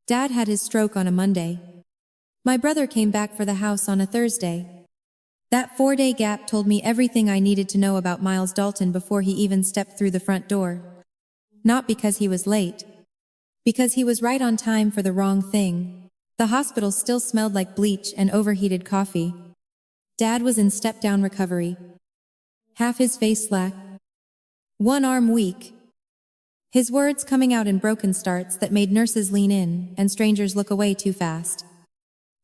Dad had his stroke on a Monday. My brother came back for the house on a Thursday. That 4-day gap told me everything I needed to know about Miles Dalton before he even stepped through the front door. Not because he was late. Because he was right on time for the wrong thing. The hospital still smelled like bleach and overheated coffee. Dad was in step-down recovery. Half his face slack. One arm weak. His words coming out in broken starts that made nurses lean in and strangers look away too fast.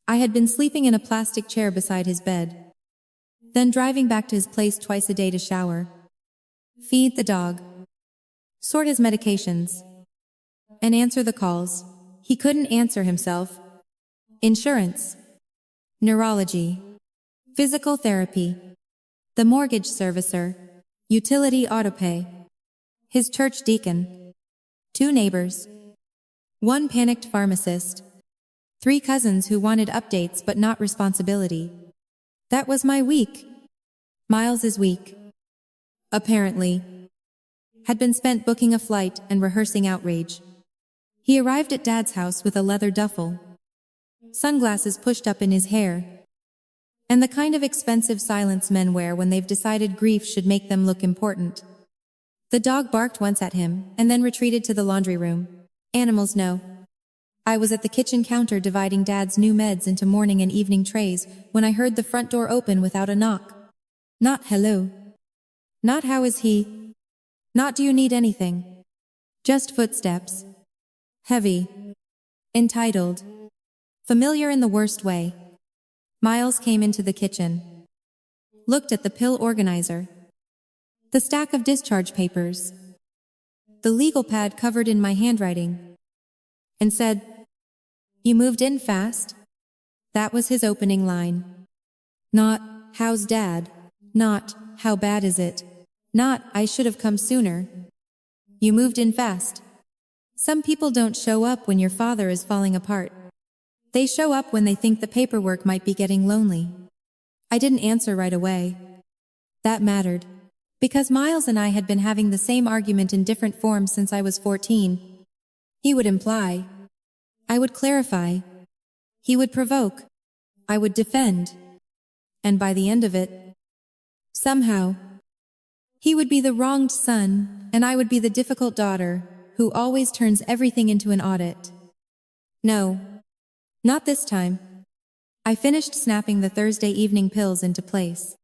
I had been sleeping in a plastic chair beside his bed. Then driving back to his place twice a day to shower. Feed the dog. Sort his medications. And answer the calls. He couldn't answer himself. Insurance. Neurology. Physical therapy. The mortgage servicer. Utility autopay. His church deacon. 2 neighbors. 1 panicked pharmacist. 3 cousins who wanted updates but not responsibility. That was my week. Miles' week. Apparently. Had been spent booking a flight and rehearsing outrage. He arrived at Dad's house with a leather duffel. Sunglasses pushed up in his hair. And the kind of expensive silence men wear when they've decided grief should make them look important. The dog barked once at him and then retreated to the laundry room. Animals know. I was at the kitchen counter dividing Dad's new meds into morning and evening trays when I heard the front door open without a knock. Not hello. Not how is he. Not do you need anything. Just footsteps. Heavy. Entitled. Familiar in the worst way. Miles came into the kitchen. Looked at the pill organizer. The stack of discharge papers. The legal pad covered in my handwriting. And said, "You moved in fast?" That was his opening line. Not, "How's Dad?" Not, "How bad is it?" Not, "I should have come sooner." You moved in fast. Some people don't show up when your father is falling apart. They show up when they think the paperwork might be getting lonely. I didn't answer right away. That mattered. Because Miles and I had been having the same argument in different forms since I was 14. He would imply. I would clarify. He would provoke. I would defend. And by the end of it, somehow, he would be the wronged son, and I would be the difficult daughter, who always turns everything into an audit. No. Not this time. I finished snapping the Thursday evening pills into place.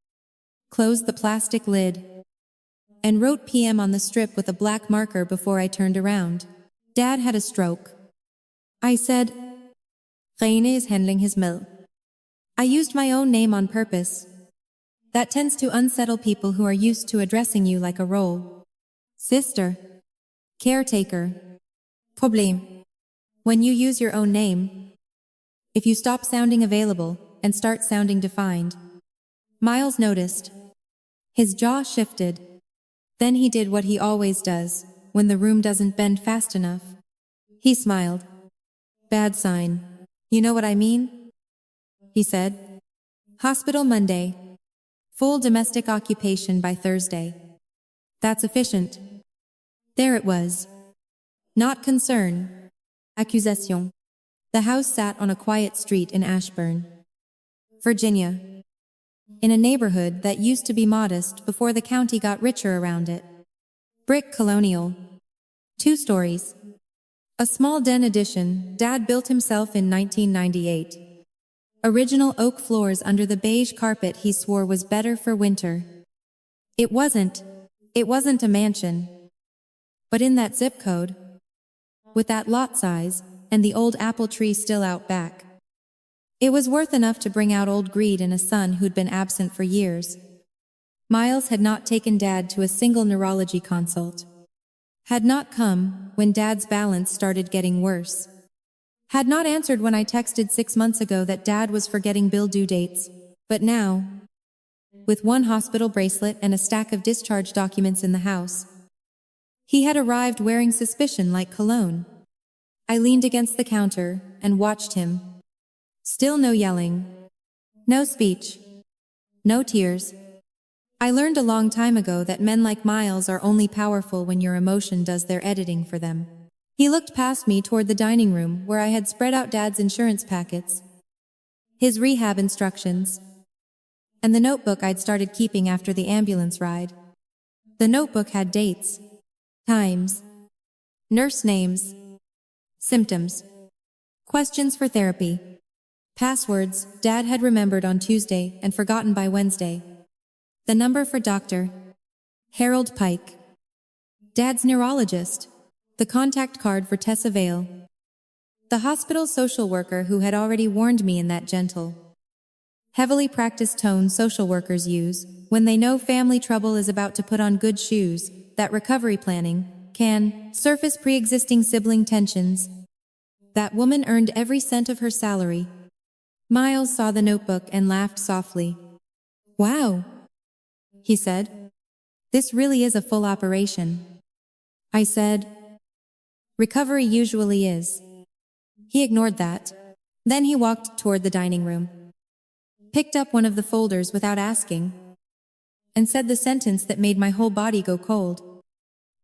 Closed the plastic lid. And wrote PM on the strip with a black marker before I turned around. Dad had a stroke. I said, "Reine is handling his mill." I used my own name on purpose. That tends to unsettle people who are used to addressing you like a role. Sister. Caretaker. Problem. When you use your own name, if you stop sounding available and start sounding defined. Miles noticed. His jaw shifted. Then he did what he always does, when the room doesn't bend fast enough. He smiled. "Bad sign. You know what I mean?" He said. "Hospital Monday. Full domestic occupation by Thursday. That's efficient." There it was. Not concern. Accusation. The house sat on a quiet street in Ashburn, Virginia. In a neighborhood that used to be modest before the county got richer around it. Brick colonial. 2 stories. A small den addition Dad built himself in 1998. Original oak floors under the beige carpet he swore was better for winter. It wasn't a mansion. But in that zip code, with that lot size, and the old apple tree still out back, it was worth enough to bring out old greed in a son who'd been absent for years. Miles had not taken Dad to a single neurology consult. Had not come when Dad's balance started getting worse. Had not answered when I texted 6 months ago that Dad was forgetting bill due dates. But now, with 1 hospital bracelet and a stack of discharge documents in the house, he had arrived wearing suspicion like cologne. I leaned against the counter and watched him. Still no yelling. No speech. No tears. I learned a long time ago that men like Miles are only powerful when your emotion does their editing for them. He looked past me toward the dining room where I had spread out Dad's insurance packets, his rehab instructions, and the notebook I'd started keeping after the ambulance ride. The notebook had dates, times, nurse names, symptoms, questions for therapy, passwords Dad had remembered on Tuesday and forgotten by Wednesday, the number for Dr. Harold Pike, Dad's neurologist, the contact card for Tessa Vale, the hospital social worker who had already warned me in that gentle, heavily practiced tone social workers use when they know family trouble is about to put on good shoes, that recovery planning can surface pre-existing sibling tensions. That woman earned every cent of her salary. Miles saw the notebook and laughed softly. "Wow," he said. "This really is a full operation." I said, "Recovery usually is." He ignored that. Then he walked toward the dining room, picked up one of the folders without asking, and said the sentence that made my whole body go cold.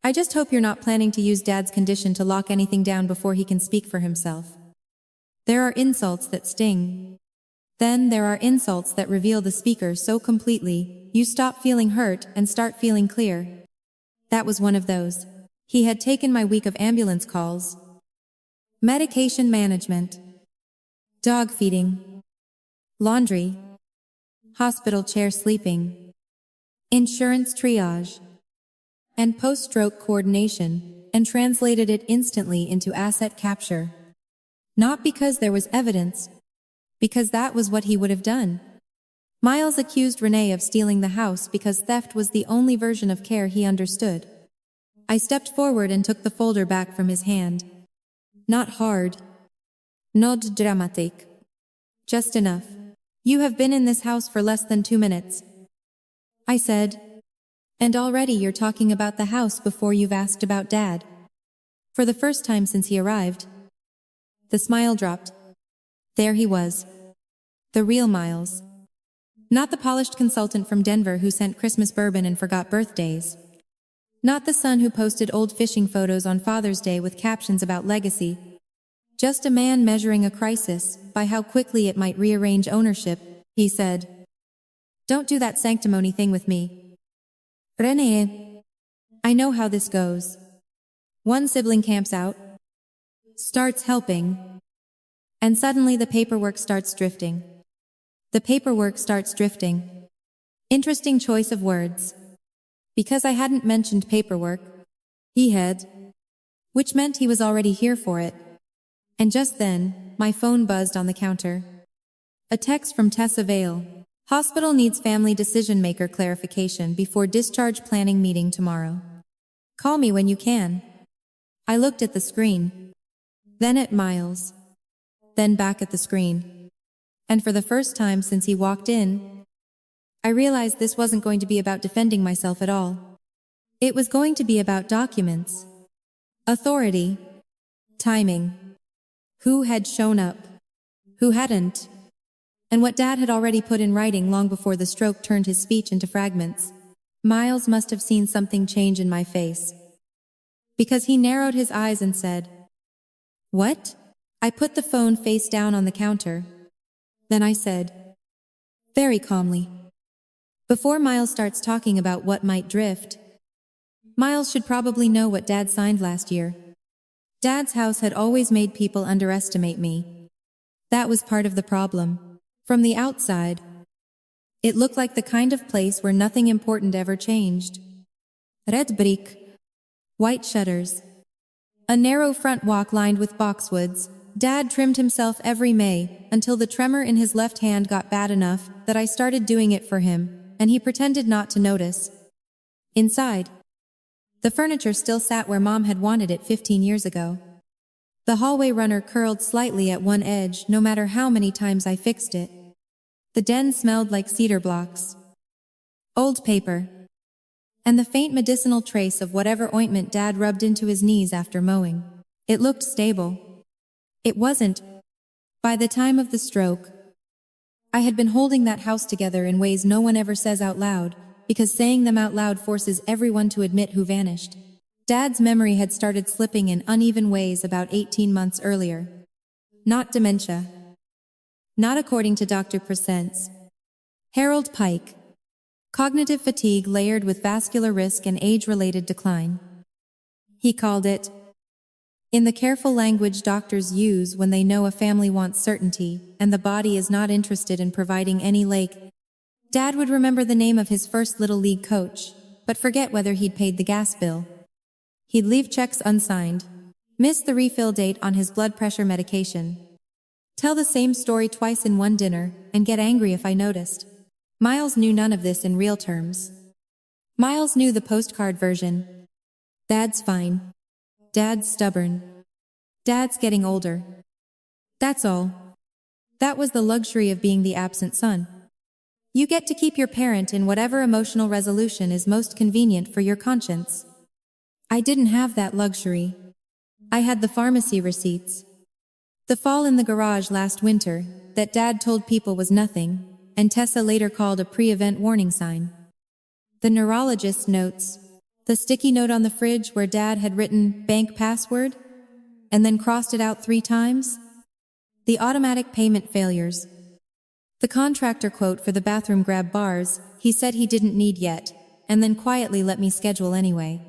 "I just hope you're not planning to use Dad's condition to lock anything down before he can speak for himself. There are insults that sting. Then there are insults that reveal the speaker so completely, you stop feeling hurt and start feeling clear." That was one of those. He had taken my week of ambulance calls, medication management, dog feeding, laundry, hospital chair sleeping, insurance triage, and post-stroke coordination, and translated it instantly into asset capture. Not because there was evidence, because that was what he would have done. Miles accused Renee of stealing the house because theft was the only version of care he understood. I stepped forward and took the folder back from his hand. "Not hard. Not dramatic. Just enough. You have been in this house for less than 2 minutes," I said. "And already you're talking about the house before you've asked about Dad." For the first time since he arrived. The smile dropped. There he was. The real Miles. Not the polished consultant from Denver who sent Christmas bourbon and forgot birthdays. Not the son who posted old fishing photos on Father's Day with captions about legacy. Just a man measuring a crisis by how quickly it might rearrange ownership. He said, "Don't do that sanctimony thing with me, Renee. I know how this goes. One sibling camps out, starts helping, and suddenly the paperwork starts drifting. The paperwork starts drifting." Interesting choice of words. Because I hadn't mentioned paperwork, he had, which meant he was already here for it. And just then, my phone buzzed on the counter. A text from Tessa Vale. "Hospital needs family decision-maker clarification before discharge planning meeting tomorrow. Call me when you can." I looked at the screen, then at Miles, then back at the screen. And for the first time since he walked in, I realized this wasn't going to be about defending myself at all. It was going to be about documents, authority, timing, who had shown up, who hadn't, and what Dad had already put in writing long before the stroke turned his speech into fragments. Miles must have seen something change in my face, because he narrowed his eyes and said, "What?" I put the phone face down on the counter. Then I said, very calmly, "Before Miles starts talking about what might drift, Miles should probably know what Dad signed last year. Dad's house had always made people underestimate me. That was part of the problem. From the outside, it looked like the kind of place where nothing important ever changed. Red brick, white shutters, a narrow front walk lined with boxwoods. Dad trimmed himself every May until the tremor in his left hand got bad enough that I started doing it for him, and he pretended not to notice. Inside, the furniture still sat where Mom had wanted it 15 years ago. The hallway runner curled slightly at one edge no matter how many times I fixed it. The den smelled like cedar blocks, old paper, and the faint medicinal trace of whatever ointment Dad rubbed into his knees after mowing. It looked stable. It wasn't. By the time of the stroke, I had been holding that house together in ways no one ever says out loud, because saying them out loud forces everyone to admit who vanished. Dad's memory had started slipping in uneven ways about 18 months earlier. Not dementia. Not according to Dr. Presence. Harold Pike. Cognitive fatigue layered with vascular risk and age-related decline. He called it, in the careful language doctors use when they know a family wants certainty and the body is not interested in providing any lake. Dad would remember the name of his first Little League coach, but forget whether he'd paid the gas bill. He'd leave checks unsigned, miss the refill date on his blood pressure medication, tell the same story twice in one dinner, and get angry if I noticed. Miles knew none of this in real terms. Miles knew the postcard version. Dad's fine. Dad's stubborn. Dad's getting older. That's all. That was the luxury of being the absent son. You get to keep your parent in whatever emotional resolution is most convenient for your conscience. I didn't have that luxury. I had the pharmacy receipts. The fall in the garage last winter, that Dad told people was nothing, and Tessa later called a pre-event warning sign. The neurologist's notes. The sticky note on the fridge where Dad had written bank password, and then crossed it out 3 times. The automatic payment failures. The contractor quote for the bathroom grab bars he said he didn't need yet, and then quietly let me schedule anyway.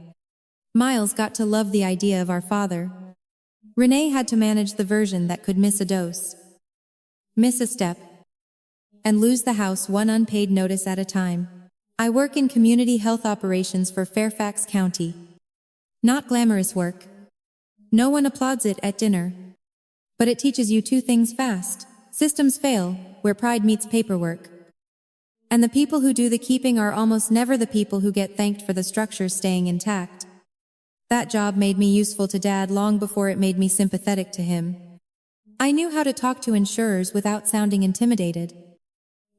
Miles got to love the idea of our father. Renee had to manage the version that could miss a dose, miss a step, and lose the house one unpaid notice at a time. I work in community health operations for Fairfax County. Not glamorous work. No one applauds it at dinner. But it teaches you 2 things fast. Systems fail, where pride meets paperwork. And the people who do the keeping are almost never the people who get thanked for the structure staying intact. That job made me useful to Dad long before it made me sympathetic to him. I knew how to talk to insurers without sounding intimidated.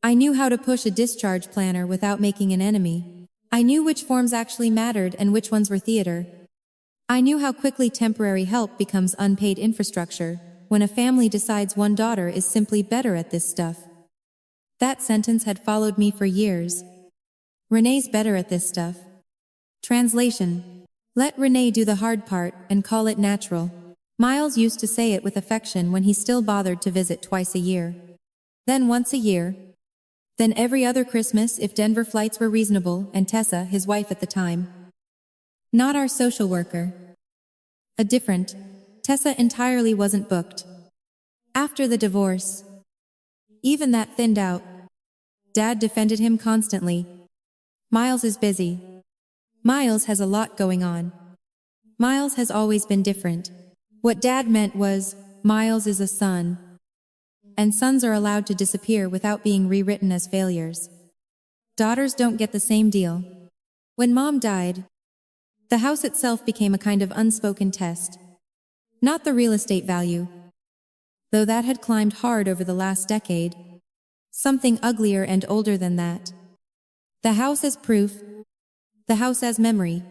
I knew how to push a discharge planner without making an enemy. I knew which forms actually mattered and which ones were theater. I knew how quickly temporary help becomes unpaid infrastructure when a family decides one daughter is simply better at this stuff. That sentence had followed me for years. Renee's better at this stuff. Translation. Let Renee do the hard part and call it natural. Miles used to say it with affection when he still bothered to visit twice a year. Then once a year. Then every other Christmas if Denver flights were reasonable and Tessa, his wife at the time. Not our social worker. A different. Tessa entirely wasn't booked. After the divorce. Even that thinned out. Dad defended him constantly. Miles is busy. Miles has a lot going on. Miles has always been different. What Dad meant was, Miles is a son. And sons are allowed to disappear without being rewritten as failures. Daughters don't get the same deal. When Mom died, the house itself became a kind of unspoken test. Not the real estate value, though that had climbed hard over the last decade. Something uglier and older than that. The house as proof. The house as memory.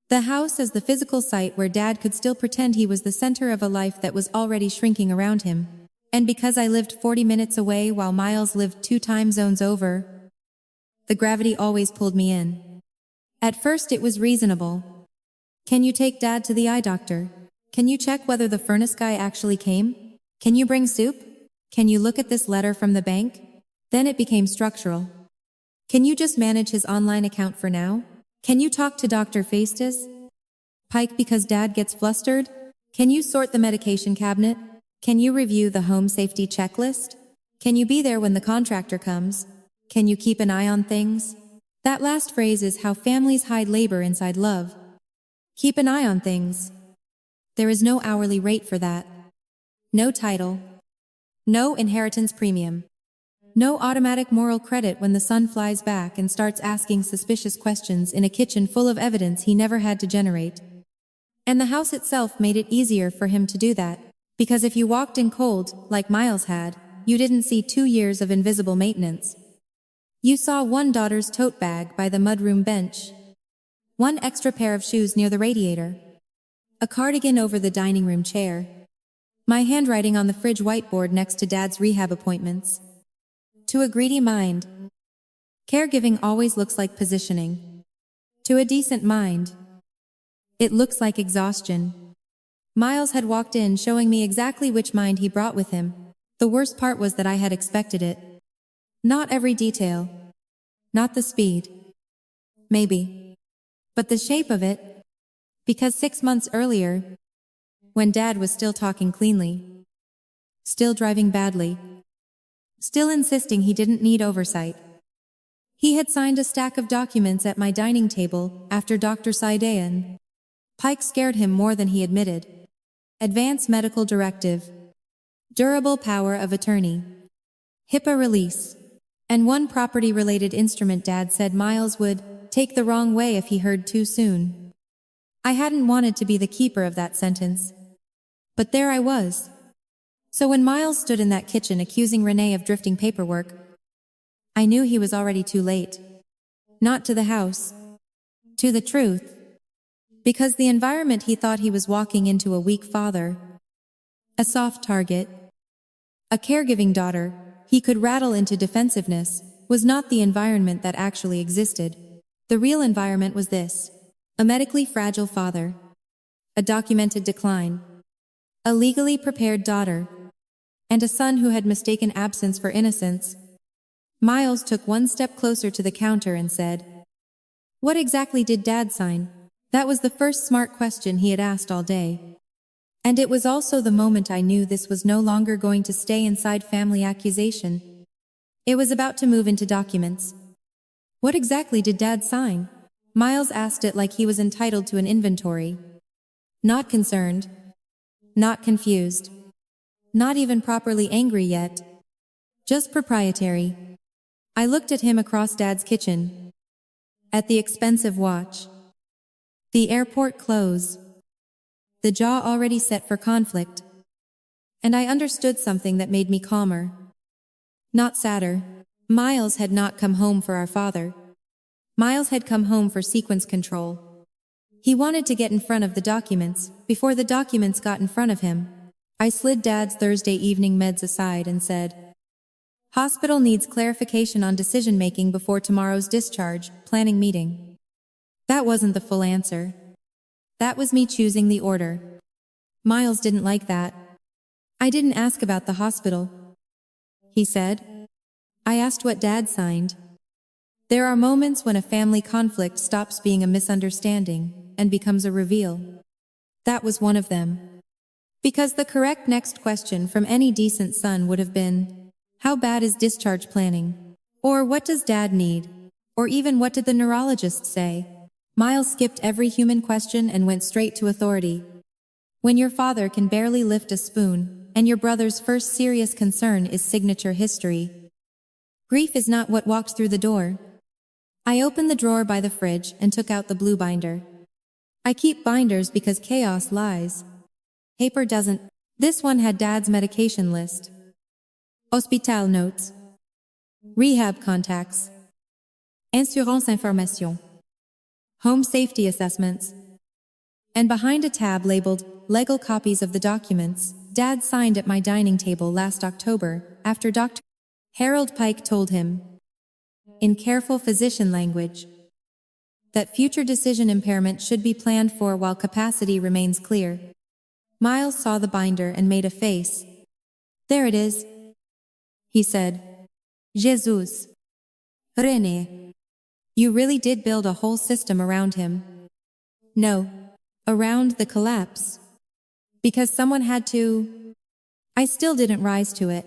The house as the physical site where Dad could still pretend he was the center of a life that was already shrinking around him. And because I lived 40 minutes away while Miles lived 2 time zones over, the gravity always pulled me in. At first it was reasonable. Can you take Dad to the eye doctor? Can you check whether the furnace guy actually came? Can you bring soup? Can you look at this letter from the bank? Then it became structural. Can you just manage his online account for now? Can you talk to Dr. Faistas? Pike because Dad gets flustered? Can you sort the medication cabinet? Can you review the home safety checklist? Can you be there when the contractor comes? Can you keep an eye on things? That last phrase is how families hide labor inside love. Keep an eye on things. There is no hourly rate for that. No title. No inheritance premium. No automatic moral credit when the son flies back and starts asking suspicious questions in a kitchen full of evidence he never had to generate. And the house itself made it easier for him to do that. Because if you walked in cold, like Miles had, you didn't see 2 years of invisible maintenance. You saw one daughter's tote bag by the mudroom bench. One extra pair of shoes near the radiator. A cardigan over the dining room chair. My handwriting on the fridge whiteboard next to Dad's rehab appointments. To a greedy mind, caregiving always looks like positioning. To a decent mind, It looks like exhaustion. Miles had walked in showing me exactly which mind he brought with him. The worst part was that I had expected it. Not every detail. Not the speed. Maybe. But the shape of it. Because 6 months earlier, when Dad was still talking cleanly, still driving badly, still insisting he didn't need oversight, he had signed a stack of documents at my dining table after Dr. Saidayan. Pike scared him more than he admitted. Advance medical directive. Durable power of attorney. HIPAA release. And one property-related instrument Dad said Miles would take the wrong way if he heard too soon. I hadn't wanted to be the keeper of that sentence. But there I was. So when Miles stood in that kitchen accusing Renee of drifting paperwork, I knew he was already too late. Not to the house. To the truth. Because the environment he thought he was walking into, a weak father, a soft target, a caregiving daughter he could rattle into defensiveness, was not the environment that actually existed. The real environment was this: a medically fragile father, a documented decline, a legally prepared daughter, and a son who had mistaken absence for innocence. Miles took one step closer to the counter and said, "What exactly did Dad sign?" That was the first smart question he had asked all day. And it was also the moment I knew this was no longer going to stay inside family accusation. It was about to move into documents. What exactly did Dad sign? Miles asked it like he was entitled to an inventory. Not concerned. Not confused. Not even properly angry yet. Just proprietary. I looked at him across Dad's kitchen. At the expensive watch. The airport clothes. The jaw already set for conflict. And I understood something that made me calmer. Not sadder. Miles had not come home for our father. Miles had come home for sequence control. He wanted to get in front of the documents, before the documents got in front of him. I slid Dad's Thursday evening meds aside and said, "Hospital needs clarification on decision-making before tomorrow's discharge, planning meeting." That wasn't the full answer. That was me choosing the order. Miles didn't like that. "I didn't ask about the hospital," he said. "I asked what Dad signed." There are moments when a family conflict stops being a misunderstanding and becomes a reveal. That was one of them. Because the correct next question from any decent son would have been, "How bad is discharge planning?" Or "What does Dad need?" Or even "What did the neurologist say?" Miles skipped every human question and went straight to authority. When your father can barely lift a spoon, and your brother's first serious concern is signature history. Grief is not what walked through the door. I opened the drawer by the fridge and took out the blue binder. I keep binders because chaos lies. Paper doesn't. This one had Dad's medication list. Hospital notes. Rehab contacts. Assurance information. Home safety assessments. And behind a tab labeled legal copies of the documents Dad signed at my dining table last October after Dr. Harold Pike told him, in careful physician language, that future decision impairment should be planned for while capacity remains clear. Miles saw the binder and made a face. "There it is," he said. "Jesus. René. You really did build a whole system around him." "No. Around the collapse. Because someone had to." I still didn't rise to it.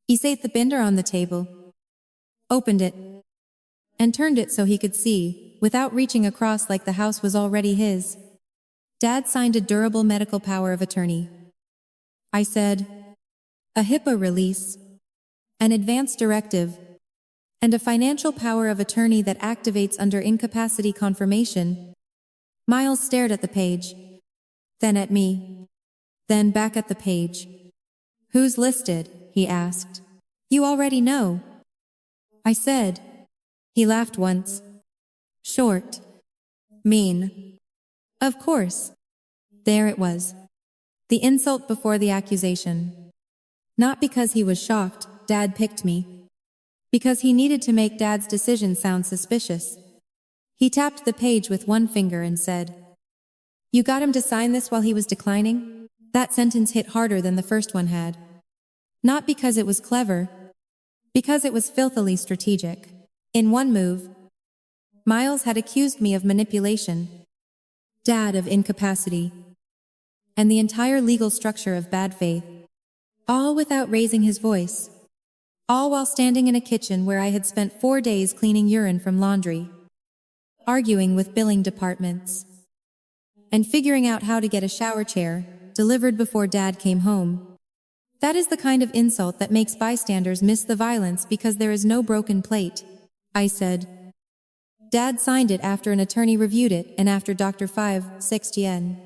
He set the binder on the table, opened it, and turned it so he could see, without reaching across like the house was already his. Dad signed a durable medical power of attorney. I said, "A HIPAA release, an advance directive, and a financial power of attorney that activates under incapacity confirmation." Miles stared at the page, then at me, then back at the page. "Who's listed?" he asked. "You already know," I said. He laughed once. Short. Mean. Of course. There it was. The insult before the accusation. Not because he was shocked, Dad picked me. Because he needed to make Dad's decision sound suspicious. He tapped the page with one finger and said, You got him to sign this while he was declining? That sentence hit harder than the first one had. Not because it was clever, because it was filthily strategic. In one move, Miles had accused me of manipulation, Dad of incapacity, and the entire legal structure of bad faith, all without raising his voice, all while standing in a kitchen where I had spent 4 days cleaning urine from laundry, arguing with billing departments, and figuring out how to get a shower chair delivered before Dad came home. That is the kind of insult that makes bystanders miss the violence because there is no broken plate, I said. Dad signed it after an attorney reviewed it and after Dr. 5/6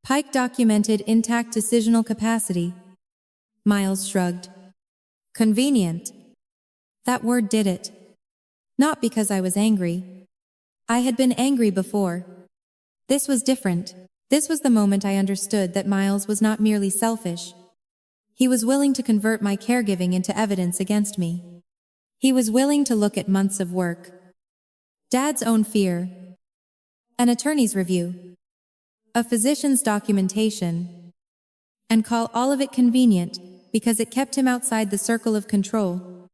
Pike documented intact decisional capacity. Miles shrugged. Convenient. That word did it. Not because I was angry. I had been angry before. This was different. This was the moment I understood that Miles was not merely selfish. He was willing to convert my caregiving into evidence against me. He was willing to look at months of work, Dad's own fear, an attorney's review, a physician's documentation, and call all of it convenient because it kept him outside the circle of control.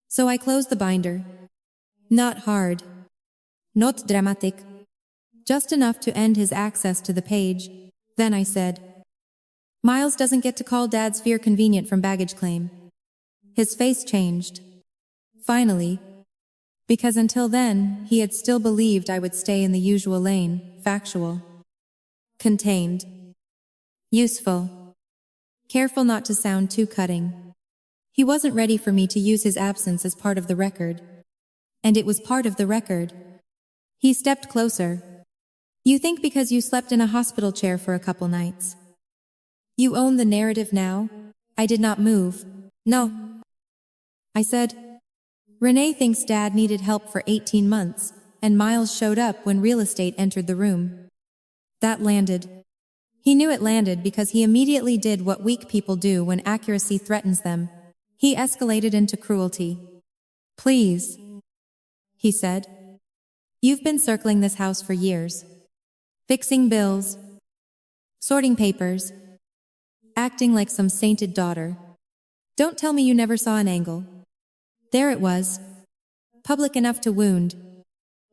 So I closed the binder. Not hard. Not dramatic. Just enough to end his access to the page. Then I said, Miles doesn't get to call Dad's fear convenient from baggage claim. His face changed. Finally. Because until then, he had still believed I would stay in the usual lane, factual, contained, useful, careful not to sound too cutting. He wasn't ready for me to use his absence as part of the record. And it was part of the record. He stepped closer. You think because you slept in a hospital chair for a couple nights, you own the narrative now? I did not move. No. I said, Renee thinks Dad needed help for 18 months, and Miles showed up when real estate entered the room. That landed. He knew it landed because he immediately did what weak people do when accuracy threatens them. He escalated into cruelty. Please, he said. You've been circling this house for years. Fixing bills, sorting papers, acting like some sainted daughter. Don't tell me you never saw an angle. There it was. Public enough to wound.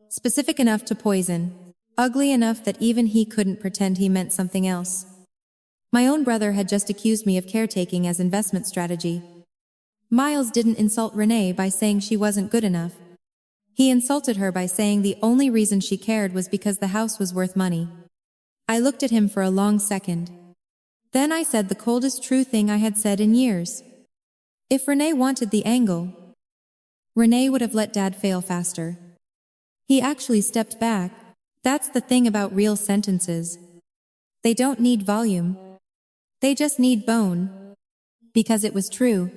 Specific enough to poison. Ugly enough that even he couldn't pretend he meant something else. My own brother had just accused me of caretaking as investment strategy. Miles didn't insult Renee by saying she wasn't good enough. He insulted her by saying the only reason she cared was because the house was worth money. I looked at him for a long second. Then I said the coldest true thing I had said in years. If Renee wanted the angle, Renee would have let Dad fail faster. He actually stepped back. That's the thing about real sentences. They don't need volume. They just need bone. Because it was true.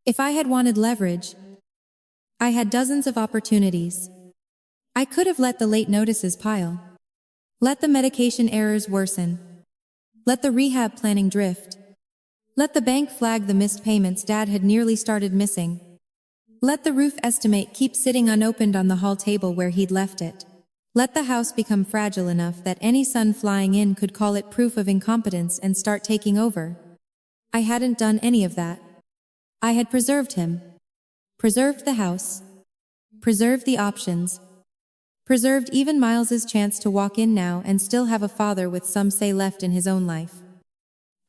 If I had wanted leverage, I had dozens of opportunities. I could have let the late notices pile. Let the medication errors worsen. Let the rehab planning drift. Let the bank flag the missed payments Dad had nearly started missing. Let the roof estimate keep sitting unopened on the hall table where he'd left it. Let the house become fragile enough that any sun flying in could call it proof of incompetence and start taking over. I hadn't done any of that. I had preserved him. Preserved the house. Preserved the options. Preserved even Miles's chance to walk in now and still have a father with some say left in his own life.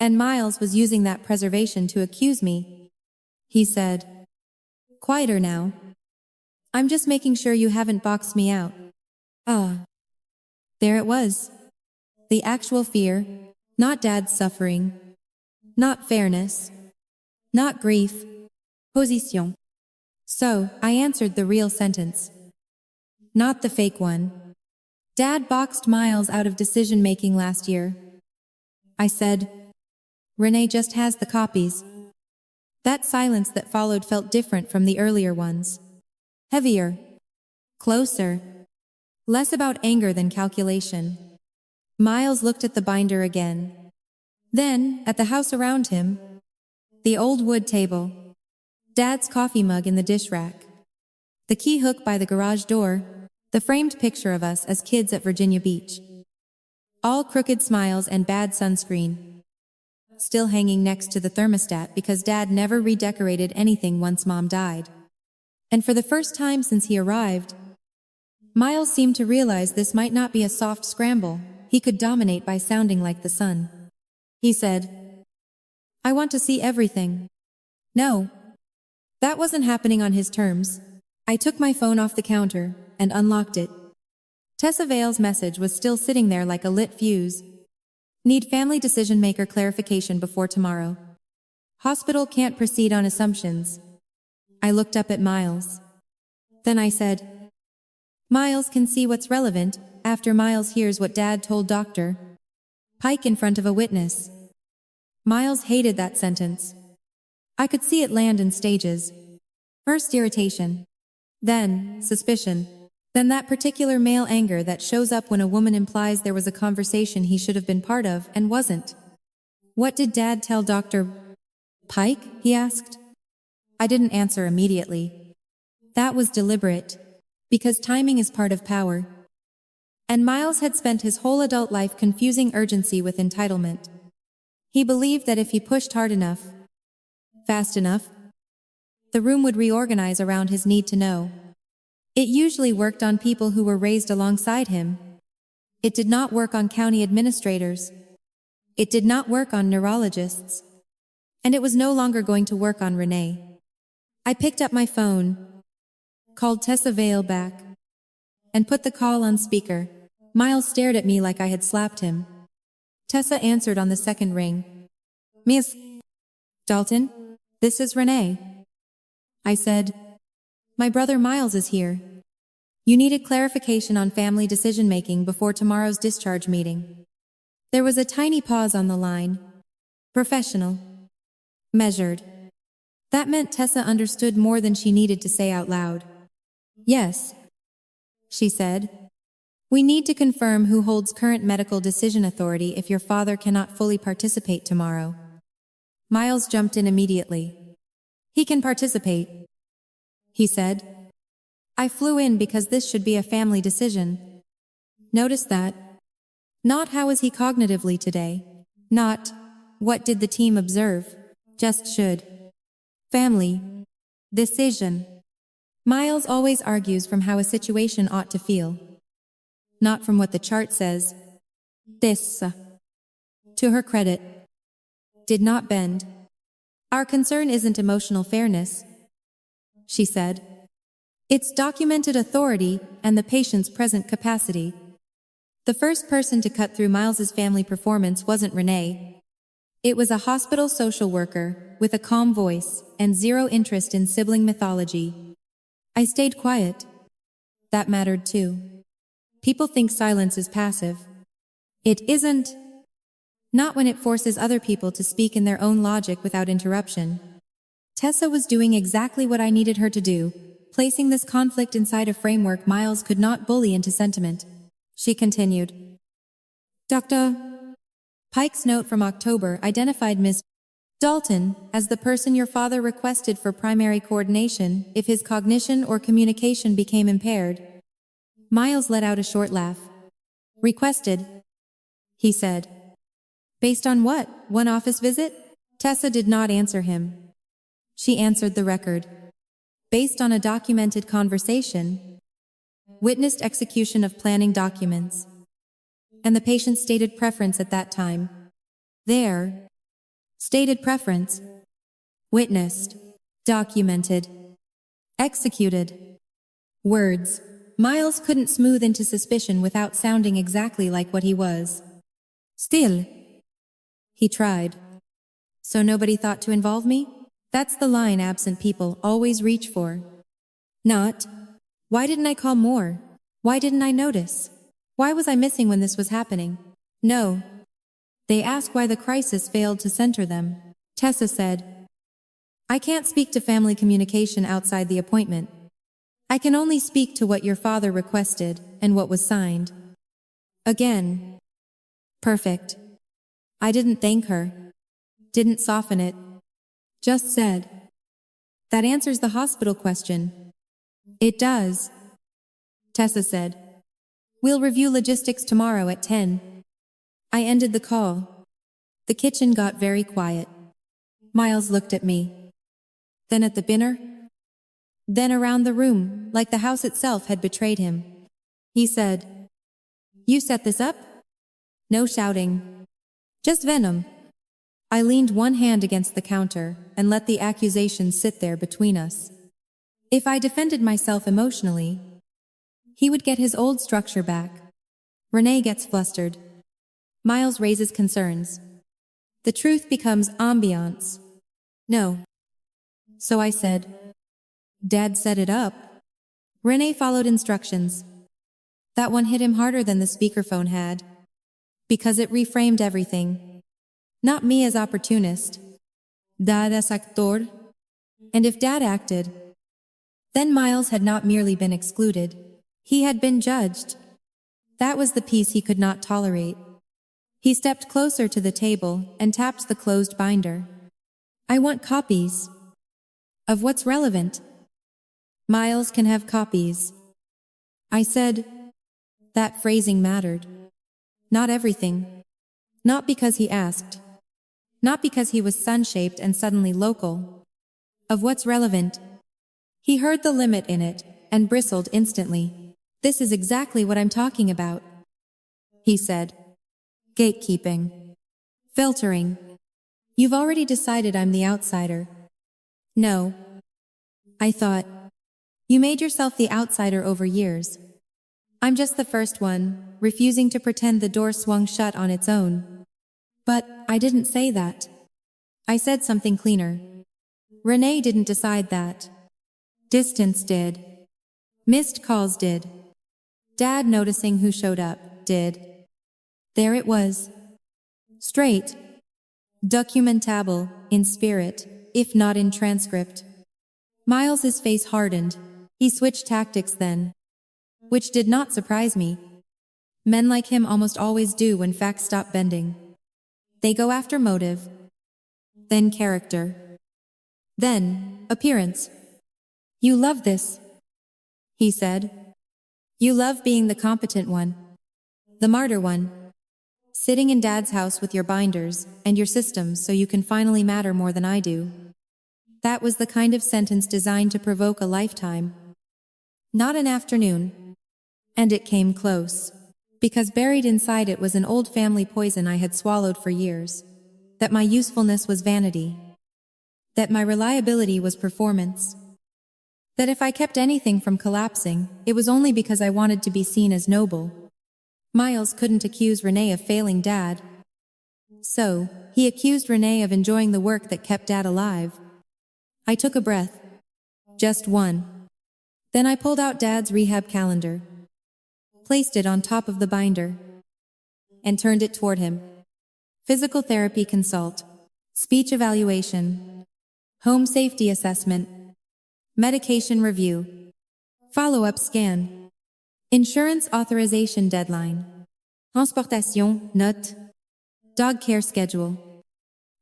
And Miles was using that preservation to accuse me. He said, Quieter now. I'm just making sure you haven't boxed me out. Ah. There it was. The actual fear, not Dad's suffering, not fairness, not grief. Position. So, I answered the real sentence. Not the fake one. Dad boxed Miles out of decision-making last year. I said, Renee just has the copies. That silence that followed felt different from the earlier ones. Heavier. Closer. Less about anger than calculation. Miles looked at the binder again. Then, at the house around him. The old wood table. Dad's coffee mug in the dish rack. The key hook by the garage door. The framed picture of us as kids at Virginia Beach. All crooked smiles and bad sunscreen. Still hanging next to the thermostat because Dad never redecorated anything once Mom died. And for the first time since he arrived, Miles seemed to realize this might not be a soft scramble. He could dominate by sounding like the sun. He said, "I want to see everything." No. That wasn't happening on his terms. I took my phone off the counter and unlocked it. Tessa Vale's message was still sitting there like a lit fuse. Need family decision-maker clarification before tomorrow. Hospital can't proceed on assumptions. I looked up at Miles. Then I said, "Miles can see what's relevant after Miles hears what Dad told Dr. Pike in front of a witness." Miles hated that sentence. I could see it land in stages. First irritation. Then suspicion. Then that particular male anger that shows up when a woman implies there was a conversation he should have been part of and wasn't. "What did Dad tell Dr. Pike?" he asked. I didn't answer immediately. That was deliberate, because timing is part of power. And Miles had spent his whole adult life confusing urgency with entitlement. He believed that if he pushed hard enough, fast enough, the room would reorganize around his need to know. It usually worked on people who were raised alongside him. It did not work on county administrators. It did not work on neurologists. And it was no longer going to work on Renee. I picked up my phone, called Tessa Vale back, and put the call on speaker. Miles stared at me like I had slapped him. Tessa answered on the second ring. "Miss Dalton, this is Renee." I said, "My brother Miles is here. You needed clarification on family decision-making before tomorrow's discharge meeting." There was a tiny pause on the line. Professional. Measured. That meant Tessa understood more than she needed to say out loud. "Yes," she said. "We need to confirm who holds current medical decision authority if your father cannot fully participate tomorrow." Miles jumped in immediately. "He can participate," he said. "I flew in because this should be a family decision." Notice that. Not how is he cognitively today. Not, what did the team observe. Just should. Family. Decision. Miles always argues from how a situation ought to feel. Not from what the chart says. This, to her credit, did not bend. "Our concern isn't emotional fairness," she said. "It's documented authority and the patient's present capacity." The first person to cut through Miles's family performance wasn't Renee. It was a hospital social worker with a calm voice and zero interest in sibling mythology. I stayed quiet. That mattered too. People think silence is passive. It isn't. Not when it forces other people to speak in their own logic without interruption. Tessa was doing exactly what I needed her to do, placing this conflict inside a framework Miles could not bully into sentiment. She continued. "Dr. Pike's note from October identified Miss Dalton as the person your father requested for primary coordination if his cognition or communication became impaired." Miles let out a short laugh. "Requested," he said. "Based on what? One office visit?" Tessa did not answer him. She answered the record. "Based on a documented conversation. Witnessed execution of planning documents. And the patient's stated preference at that time. There. Stated preference. Witnessed. Documented. Executed." Words. Miles couldn't smooth into suspicion without sounding exactly like what he was. "Still," he tried. "So nobody thought to involve me?" That's the line absent people always reach for. Not, "Why didn't I call more? Why didn't I notice? Why was I missing when this was happening?" No. They ask why the crisis failed to center them. Tessa said, "I can't speak to family communication outside the appointment. I can only speak to what your father requested and what was signed." Again. Perfect. I didn't thank her. Didn't soften it. Just said. "That answers the hospital question." "It does," Tessa said. "We'll review logistics tomorrow at 10. I ended the call. The kitchen got very quiet. Miles looked at me. Then at the dinner. Then around the room, like the house itself had betrayed him. He said, "You set this up?" No shouting. Just venom. I leaned one hand against the counter and let the accusation sit there between us. If I defended myself emotionally, he would get his old structure back. Renee gets flustered. Miles raises concerns. The truth becomes ambiance. No. So I said, "Dad set it up." Renee followed instructions. That one hit him harder than the speakerphone had. Because it reframed everything. Not me as opportunist. Dad as actor. And if Dad acted, then Miles had not merely been excluded. He had been judged. That was the piece he could not tolerate. He stepped closer to the table and tapped the closed binder. "I want copies." "Of what's relevant?" "Miles can have copies." I said. That phrasing mattered. Not everything. Not because he asked. Not because he was sun-shaped and suddenly local. Of what's relevant. He heard the limit in it and bristled instantly. "This is exactly what I'm talking about," he said. "Gatekeeping. Filtering. You've already decided I'm the outsider." "No." I thought. "You made yourself the outsider over years. I'm just the first one, refusing to pretend the door swung shut on its own." "But I didn't say that." I said something cleaner. Renee didn't decide that. Distance did. Missed calls did. Dad noticing who showed up did. There it was. Straight. Documentable, in spirit, if not in transcript. Miles's face hardened. He switched tactics then. Which did not surprise me. Men like him almost always do when facts stop bending. They go after motive. Then character. Then appearance. "You love this," he said. "You love being the competent one. The martyr one. Sitting in Dad's house with your binders and your systems so you can finally matter more than I do." That was the kind of sentence designed to provoke a lifetime. Not an afternoon. And it came close. Because buried inside it was an old family poison I had swallowed for years. That my usefulness was vanity. That my reliability was performance. That if I kept anything from collapsing, it was only because I wanted to be seen as noble. Miles couldn't accuse Renee of failing Dad. So, he accused Renee of enjoying the work that kept Dad alive. I took a breath. Just one. Then I pulled out Dad's rehab calendar. Placed it on top of the binder. And turned it toward him. Physical therapy consult. Speech evaluation. Home safety assessment. Medication review. Follow-up scan. Insurance authorization deadline. Transportation, note. Dog care schedule.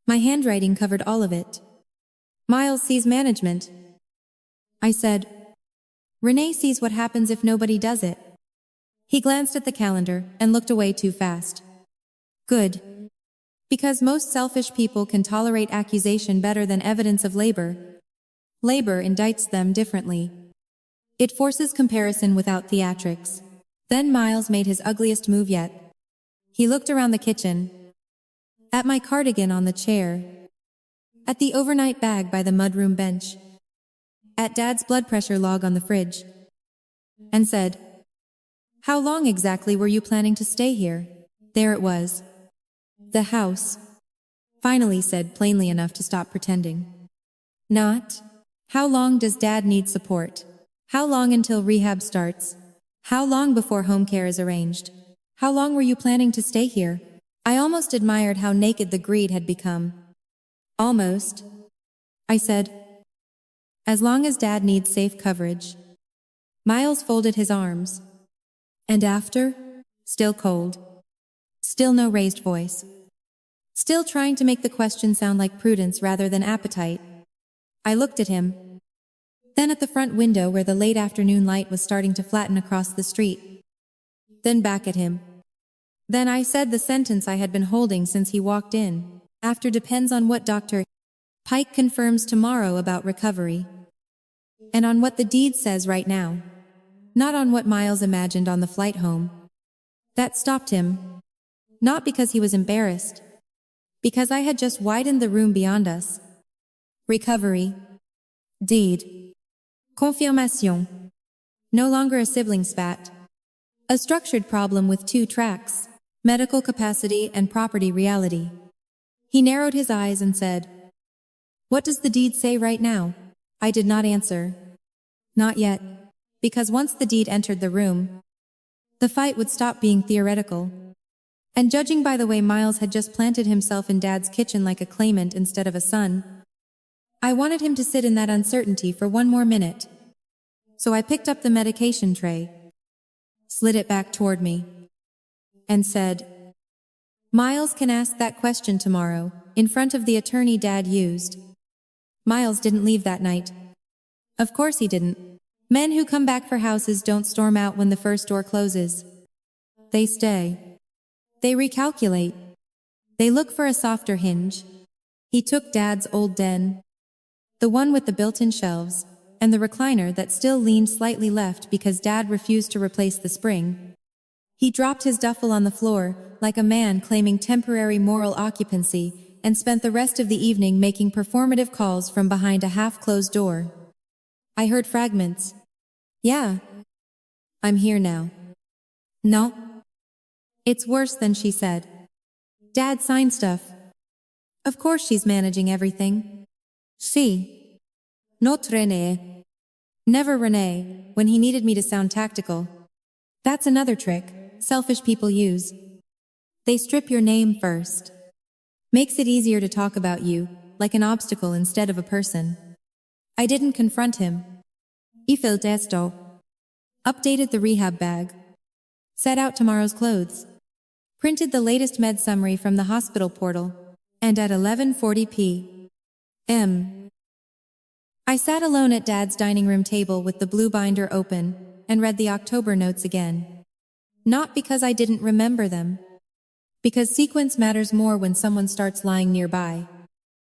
My handwriting covered all of it. Miles sees management. I said, "Renee sees what happens if nobody does it." He glanced at the calendar and looked away too fast. Good. Because most selfish people can tolerate accusation better than evidence of labor. Labor indicts them differently. It forces comparison without theatrics. Then Miles made his ugliest move yet. He looked around the kitchen. At my cardigan on the chair. At the overnight bag by the mudroom bench. At Dad's blood pressure log on the fridge. And said, "How long exactly were you planning to stay here?" There it was. The house. Finally said plainly enough to stop pretending. Not, "How long does Dad need support? How long until rehab starts? How long before home care is arranged? How long were you planning to stay here?" I almost admired how naked the greed had become. Almost. I said, "As long as Dad needs safe coverage." Miles folded his arms. "And after?" Still cold. Still no raised voice. Still trying to make the question sound like prudence rather than appetite. I looked at him. Then at the front window where the late afternoon light was starting to flatten across the street. Then back at him. Then I said the sentence I had been holding since he walked in. After depends on what Dr. Pike confirms tomorrow about recovery. And on what the deed says right now. Not on what Miles imagined on the flight home. That stopped him. Not because he was embarrassed. Because I had just widened the room beyond us. Recovery. Deed. Confirmation. No longer a sibling spat. A structured problem with two tracks. Medical capacity and property reality. He narrowed his eyes and said, "What does the deed say right now?" I did not answer. Not yet. Because once the deed entered the room, the fight would stop being theoretical. And judging by the way Miles had just planted himself in Dad's kitchen like a claimant instead of a son, I wanted him to sit in that uncertainty for one more minute. So I picked up the medication tray, slid it back toward me, and said, "Miles can ask that question tomorrow, in front of the attorney Dad used." Miles didn't leave that night. Of course he didn't. Men who come back for houses don't storm out when the first door closes. They stay. They recalculate. They look for a softer hinge. He took Dad's old den, the one with the built-in shelves, and the recliner that still leaned slightly left because Dad refused to replace the spring. He dropped his duffel on the floor, like a man claiming temporary moral occupancy, and spent the rest of the evening making performative calls from behind a half-closed door. I heard fragments. "Yeah. I'm here now." "No." "It's worse than she said. Dad signed stuff. Of course she's managing everything. She. Not Renee. Never Renee, when he needed me to sound tactical. That's another trick selfish people use. They strip your name first. Makes it easier to talk about you, like an obstacle instead of a person. I didn't confront him. Ifil desto. Updated the rehab bag. Set out tomorrow's clothes. Printed the latest med summary from the hospital portal. And at 11:40 p.m. I sat alone at Dad's dining room table with the blue binder open and read the October notes again. Not because I didn't remember them. Because sequence matters more when someone starts lying nearby.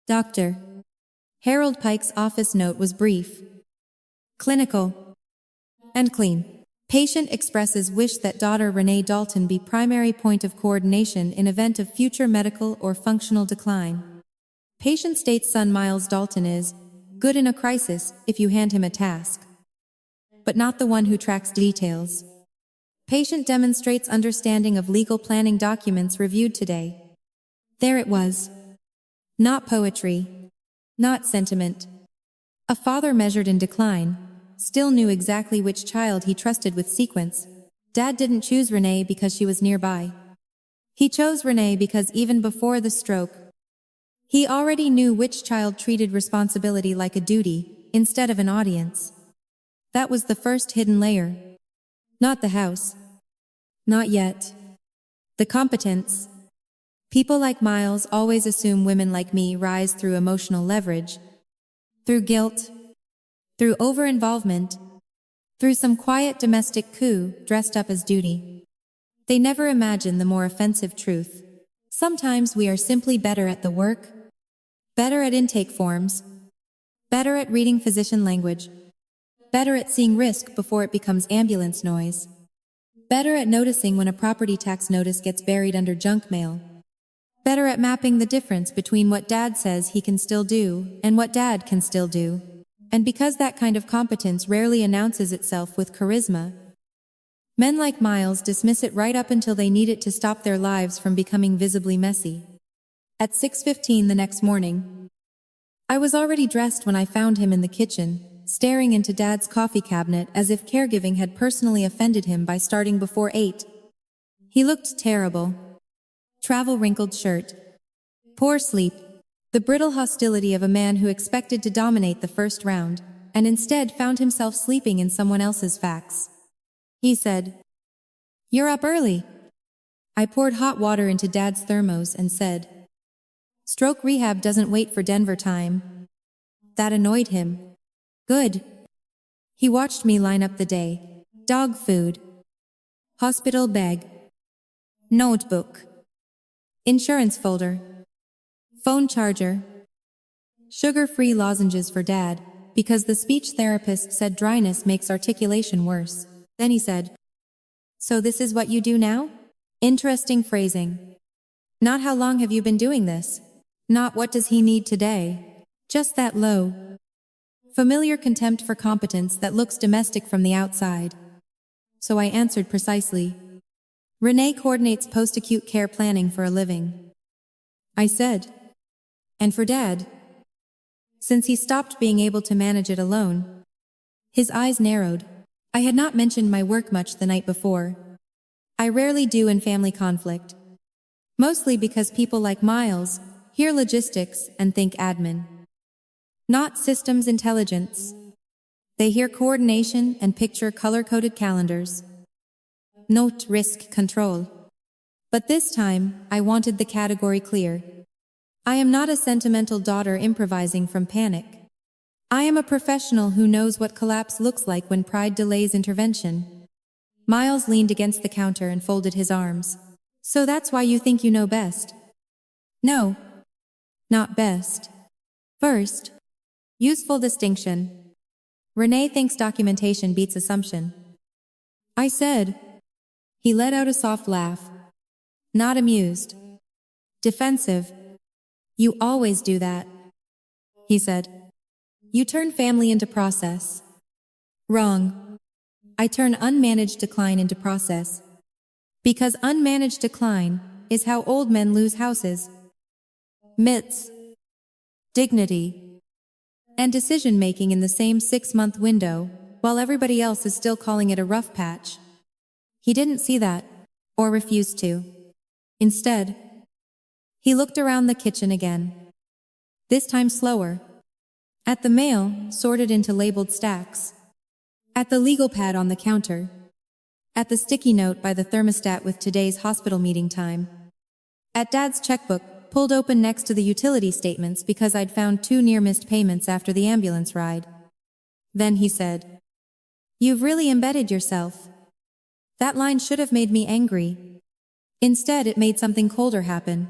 Dr. Harold Pike's office note was brief, clinical, and clean. Patient expresses wish that daughter Renee Dalton be primary point of coordination in event of future medical or functional decline. Patient states son Miles Dalton is good in a crisis if you hand him a task, but not the one who tracks details. Patient demonstrates understanding of legal planning documents reviewed today. There it was. Not poetry. Not sentiment. A father measured in decline, still knew exactly which child he trusted with sequence. Dad didn't choose Renee because she was nearby. He chose Renee because even before the stroke, he already knew which child treated responsibility like a duty, instead of an audience. That was the first hidden layer. Not the house. Not yet. The competence. People like Miles always assume women like me rise through emotional leverage, through guilt, through over-involvement, through some quiet domestic coup dressed up as duty. They never imagine the more offensive truth. Sometimes we are simply better at the work, better at intake forms, better at reading physician language, better at seeing risk before it becomes ambulance noise, better at noticing when a property tax notice gets buried under junk mail, better at mapping the difference between what Dad says he can still do and what Dad can still do. And because that kind of competence rarely announces itself with charisma, men like Miles dismiss it right up until they need it to stop their lives from becoming visibly messy. At 6:15 the next morning, I was already dressed when I found him in the kitchen, staring into Dad's coffee cabinet as if caregiving had personally offended him by starting before 8. He looked terrible. Travel-wrinkled shirt. Poor sleep. The brittle hostility of a man who expected to dominate the first round, and instead found himself sleeping in someone else's facts. He said, "You're up early." I poured hot water into Dad's thermos and said, "Stroke rehab doesn't wait for Denver time." That annoyed him. Good. He watched me line up the day. Dog food. Hospital bag. notebook, insurance folder, phone charger, sugar-free lozenges for Dad, because the speech therapist said dryness makes articulation worse. Then he said, "So this is what you do now?" Interesting phrasing. Not "how long have you been doing this?" Not "what does he need today?" Just that low, familiar contempt for competence that looks domestic from the outside. So I answered precisely, "Renee coordinates post-acute care planning for a living." I said, "And for Dad?" Since he stopped being able to manage it alone, his eyes narrowed. I had not mentioned my work much the night before. I rarely do in family conflict. Mostly because people like Miles hear logistics and think admin. Not systems intelligence. They hear coordination and picture color-coded calendars. Note risk control. But this time, I wanted the category clear. I am not a sentimental daughter improvising from panic. I am a professional who knows what collapse looks like when pride delays intervention. Miles leaned against the counter and folded his arms. "So that's why you think you know best?" "No. Not best. First. Useful distinction. Renee thinks documentation beats assumption." I said. He let out a soft laugh. Not amused. Defensive. "You always do that," he said. "You turn family into process." Wrong. I turn unmanaged decline into process. Because unmanaged decline is how old men lose houses. Myths, dignity, and decision-making in the same 6-month window, while everybody else is still calling it a rough patch. He didn't see that, or refused to. Instead, he looked around the kitchen again. This time slower. At the mail, sorted into labeled stacks. At the legal pad on the counter. At the sticky note by the thermostat with today's hospital meeting time. At Dad's checkbook, pulled open next to the utility statements because I'd found 2 near-missed payments after the ambulance ride. Then he said, "You've really embedded yourself." That line should have made me angry. Instead, it made something colder happen.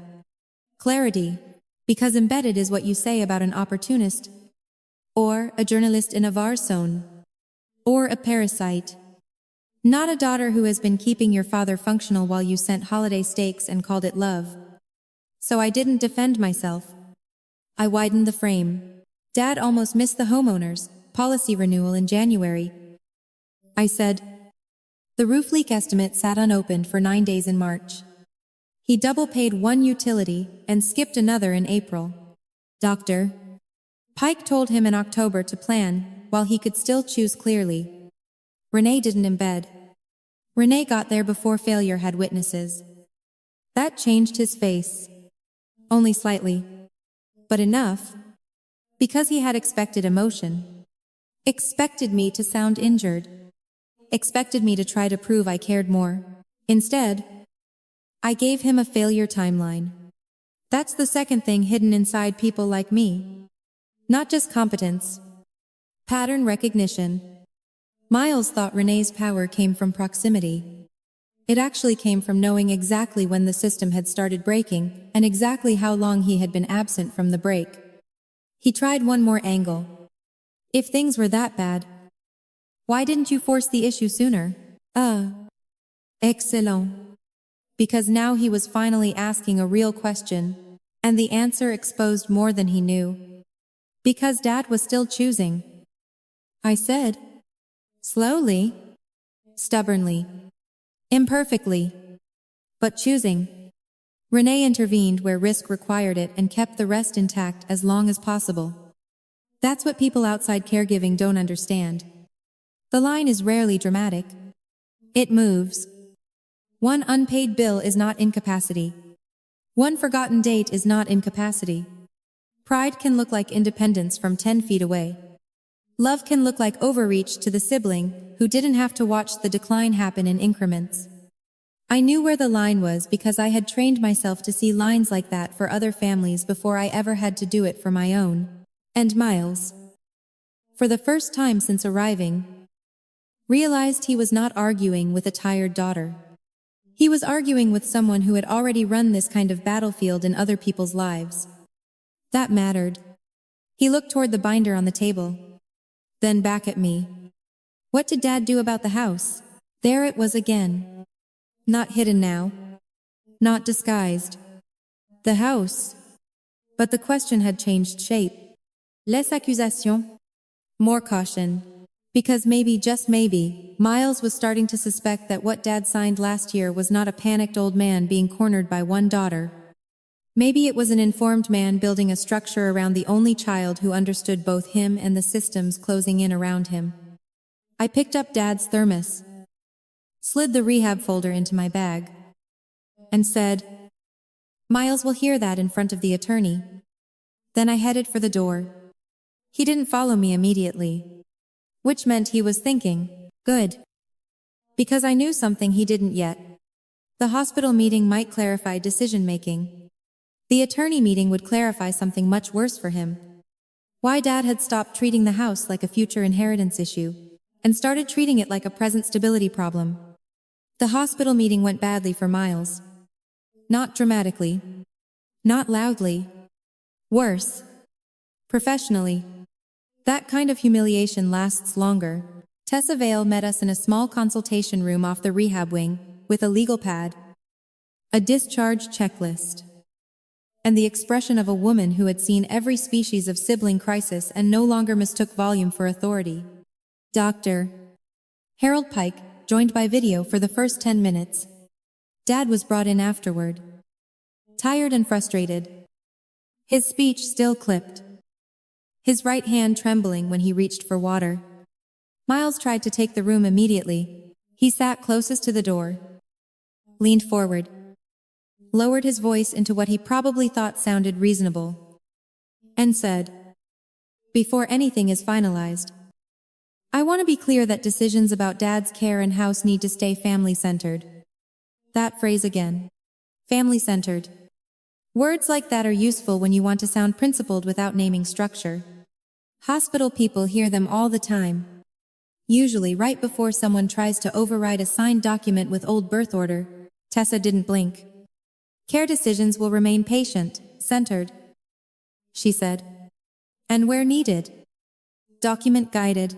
Clarity. Because embedded is what you say about an opportunist, or a journalist in a war zone, or a parasite. Not a daughter who has been keeping your father functional while you sent holiday steaks and called it love. So I didn't defend myself. I widened the frame. Dad almost missed the homeowners' policy renewal in January. I said, the roof leak estimate sat unopened for 9 days in March. He double paid one utility and skipped another in April. Dr. Pike told him in October to plan while he could still choose clearly. Renee didn't embed. Renee got there before failure had witnesses. That changed his face. Only slightly. But enough. Because he had expected emotion. Expected me to sound injured. Expected me to try to prove I cared more. Instead, I gave him a failure timeline. That's the second thing hidden inside people like me. Not just competence. Pattern recognition. Miles thought Renee's power came from proximity. It actually came from knowing exactly when the system had started breaking and exactly how long he had been absent from the break. He tried one more angle. If things were that bad, why didn't you force the issue sooner? Excellent. Because now he was finally asking a real question, and the answer exposed more than he knew. Because Dad was still choosing. I said. Slowly. Stubbornly. Imperfectly. But choosing. Renee intervened where risk required it and kept the rest intact as long as possible. That's what people outside caregiving don't understand. The line is rarely dramatic. It moves. One unpaid bill is not incapacity. One forgotten date is not incapacity. Pride can look like independence from 10 feet away. Love can look like overreach to the sibling who didn't have to watch the decline happen in increments. I knew where the line was because I had trained myself to see lines like that for other families before I ever had to do it for my own. And Miles, for the first time since arriving, realized he was not arguing with a tired daughter. He was arguing with someone who had already run this kind of battlefield in other people's lives. That mattered. He looked toward the binder on the table, then back at me. What did Dad do about the house? There it was again. Not hidden now. Not disguised. The house. But the question had changed shape. Les accusations. More caution. Because maybe, just maybe, Miles was starting to suspect that what Dad signed last year was not a panicked old man being cornered by one daughter. Maybe it was an informed man building a structure around the only child who understood both him and the systems closing in around him. I picked up Dad's thermos, slid the rehab folder into my bag, and said, "Miles will hear that in front of the attorney." Then I headed for the door. He didn't follow me immediately, which meant he was thinking, good. Because I knew something he didn't yet. The hospital meeting might clarify decision-making. The attorney meeting would clarify something much worse for him. Why Dad had stopped treating the house like a future inheritance issue, and started treating it like a present stability problem. The hospital meeting went badly for Miles. Not dramatically. Not loudly. Worse. Professionally. That kind of humiliation lasts longer. Tessa Vale met us in a small consultation room off the rehab wing, with a legal pad, a discharge checklist, and the expression of a woman who had seen every species of sibling crisis and no longer mistook volume for authority. Dr. Harold Pike, joined by video for the first 10 minutes. Dad was brought in afterward. Tired and frustrated. His speech still clipped. His right hand trembling when he reached for water. Miles tried to take the room immediately. He sat closest to the door, leaned forward, lowered his voice into what he probably thought sounded reasonable, and said, "Before anything is finalized, I want to be clear that decisions about Dad's care and house need to stay family-centered." That phrase again. Family-centered. Words like that are useful when you want to sound principled without naming structure. Hospital people hear them all the time. Usually right before someone tries to override a signed document with old birth order. Tessa didn't blink. "Care decisions will remain patient-centered," she said. "And where needed, document-guided."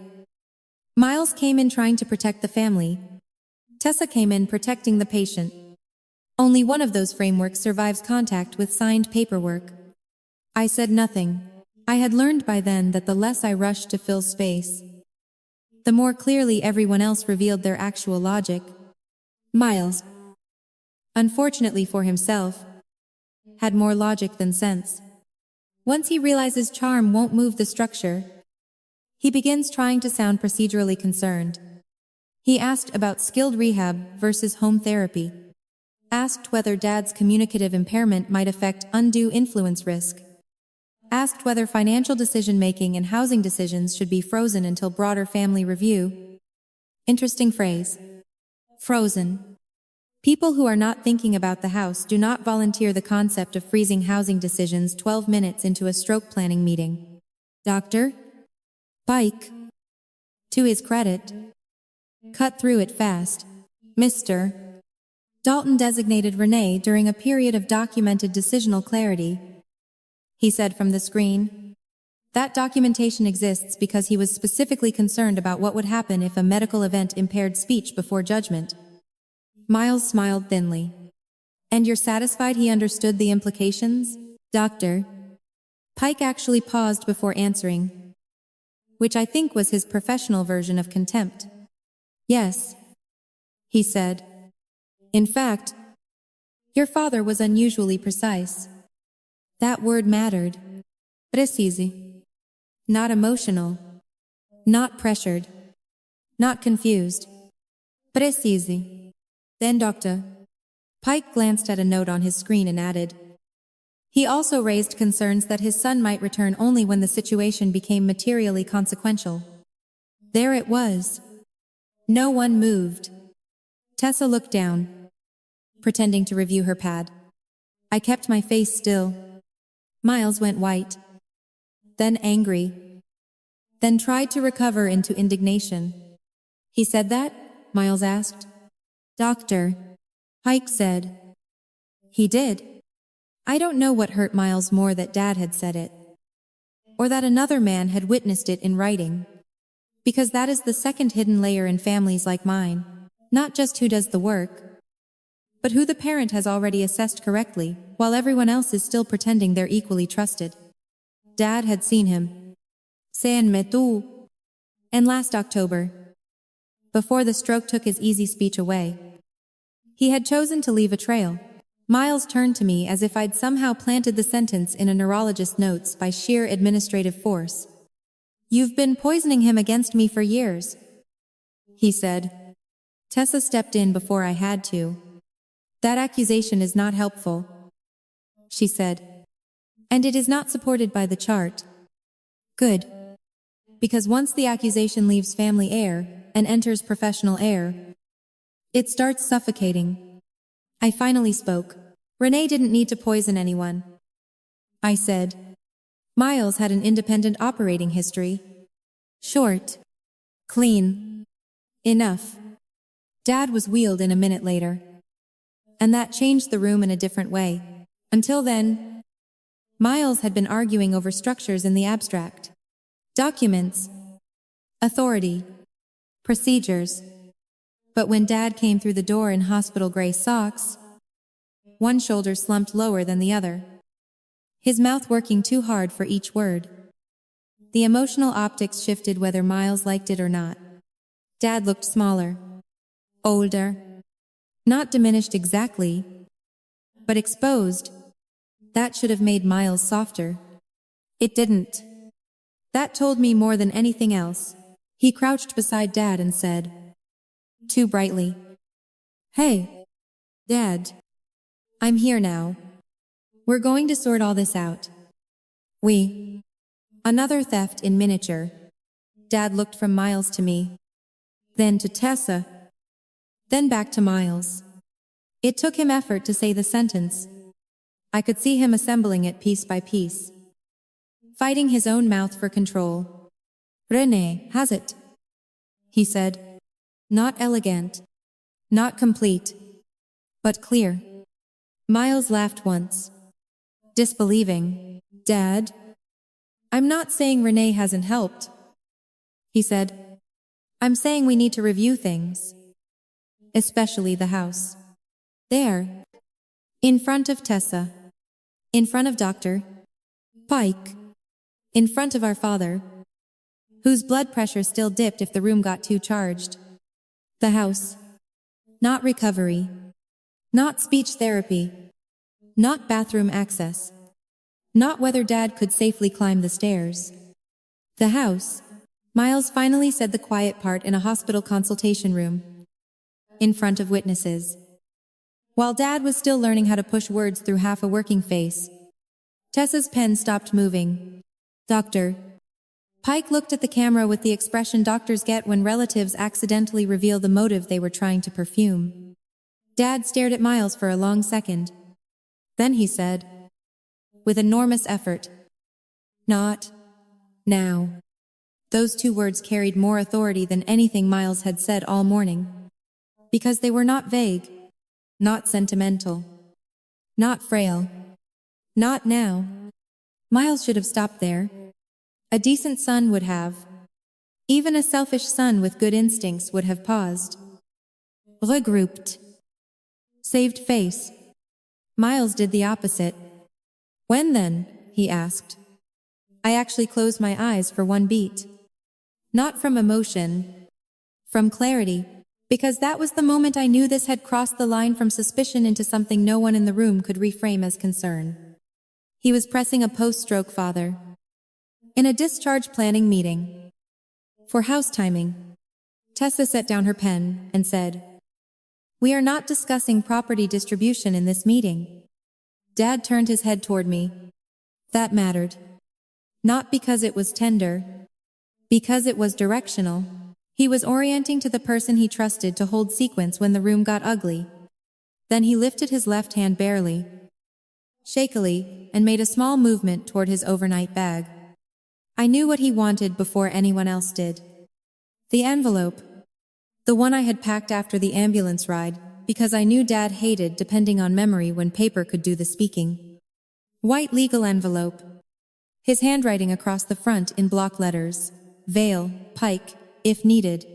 Miles came in trying to protect the family. Tessa came in protecting the patient. Only one of those frameworks survives contact with signed paperwork. I said nothing. I had learned by then that the less I rushed to fill space, the more clearly everyone else revealed their actual logic. Miles, unfortunately for himself, had more logic than sense. Once he realizes charm won't move the structure, he begins trying to sound procedurally concerned. He asked about skilled rehab versus home therapy. Asked whether Dad's communicative impairment might affect undue influence risk. Asked whether financial decision-making and housing decisions should be frozen until broader family review. Interesting phrase. Frozen. People who are not thinking about the house do not volunteer the concept of freezing housing decisions 12 minutes into a stroke planning meeting. Dr. Pike, to his credit, cut through it fast. Mr. Dalton designated Renee during a period of documented decisional clarity. He said from the screen. That documentation exists because he was specifically concerned about what would happen if a medical event impaired speech before judgment. Miles smiled thinly. "And you're satisfied he understood the implications, Doctor?" Pike actually paused before answering, which I think was his professional version of contempt. "Yes," he said. "In fact, your father was unusually precise." That word mattered. Precisi. Not emotional. Not pressured. Not confused. Precisi. Then Dr. Pike glanced at a note on his screen and added. He also raised concerns that his son might return only when the situation became materially consequential. There it was. No one moved. Tessa looked down, pretending to review her pad. I kept my face still. Miles went white, then angry, then tried to recover into indignation. "He said that?" Miles asked. "Doctor." Pike said. He did. I don't know what hurt Miles more, that Dad had said it, or that another man had witnessed it in writing. Because that is the second hidden layer in families like mine. Not just who does the work, but who the parent has already assessed correctly, while everyone else is still pretending they're equally trusted. Dad had seen him. San Metu. And last October, before the stroke took his easy speech away, he had chosen to leave a trail. Miles turned to me as if I'd somehow planted the sentence in a neurologist's notes by sheer administrative force. You've been poisoning him against me for years, he said. Tessa stepped in before I had to. That accusation is not helpful, she said. And it is not supported by the chart. Good. Because once the accusation leaves family air and enters professional air, it starts suffocating. I finally spoke. Renee didn't need to poison anyone, I said. Miles had an independent operating history. Short. Clean. Enough. Dad was wheeled in a minute later. And that changed the room in a different way. Until then, Miles had been arguing over structures in the abstract. Documents. Authority. Procedures. But when Dad came through the door in hospital gray socks, one shoulder slumped lower than the other, his mouth working too hard for each word. The emotional optics shifted whether Miles liked it or not. Dad looked smaller, older, not diminished exactly, but exposed. That should have made Miles softer. It didn't. That told me more than anything else. He crouched beside Dad and said, too brightly, "Hey, Dad. I'm here now. We're going to sort all this out." Another theft in miniature. Dad looked from Miles to me, then to Tessa, then back to Miles. It took him effort to say the sentence. I could see him assembling it piece by piece, fighting his own mouth for control. "Renee has it," he said. Not elegant, not complete, but clear. Miles laughed once, disbelieving. "Dad, I'm not saying Renee hasn't helped," he said. "I'm saying we need to review things, especially the house." There, in front of Tessa, in front of Dr. Pike, in front of our father, whose blood pressure still dipped if the room got too charged. The house. Not recovery. Not speech therapy. Not bathroom access. Not whether Dad could safely climb the stairs. The house. Miles finally said the quiet part in a hospital consultation room, in front of witnesses. While Dad was still learning how to push words through half a working face, Tessa's pen stopped moving. Dr. Pike looked at the camera with the expression doctors get when relatives accidentally reveal the motive they were trying to perfume. Dad stared at Miles for a long second. Then he said, with enormous effort, "Not now." Those two words carried more authority than anything Miles had said all morning. Because they were not vague, not sentimental, not frail, not now. Miles should have stopped there. A decent son would have. Even a selfish son with good instincts would have paused. Regrouped. Saved face. Miles did the opposite. "When then?" he asked. I actually closed my eyes for one beat. Not from emotion, from clarity, because that was the moment I knew this had crossed the line from suspicion into something no one in the room could reframe as concern. He was pressing a post-stroke father. In a discharge planning meeting. For house timing. Tessa set down her pen and said, "We are not discussing property distribution in this meeting." Dad turned his head toward me. That mattered. Not because it was tender. Because it was directional. He was orienting to the person he trusted to hold sequence when the room got ugly. Then he lifted his left hand barely, shakily, and made a small movement toward his overnight bag. I knew what he wanted before anyone else did. The envelope. The one I had packed after the ambulance ride. because I knew Dad hated depending on memory when paper could do the speaking. White legal envelope. His handwriting across the front in block letters. Vale, Pike, if needed.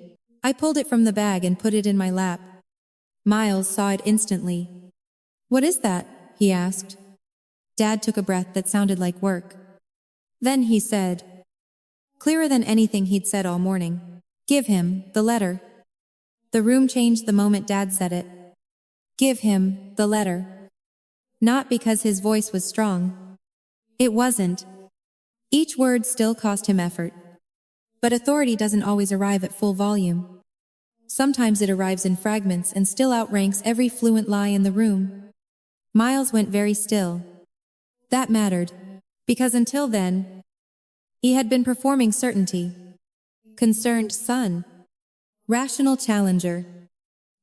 I pulled it from the bag and put it in my lap. Miles saw it instantly. "What is that?" he asked. Dad took a breath that sounded like work. Then he said, clearer than anything he'd said all morning, "Give him the letter." The room changed the moment Dad said it. Give him the letter. Not because his voice was strong. It wasn't. Each word still cost him effort. But authority doesn't always arrive at full volume. Sometimes it arrives in fragments and still outranks every fluent lie in the room. Miles went very still. That mattered, because until then, he had been performing certainty. Concerned son. Rational challenger.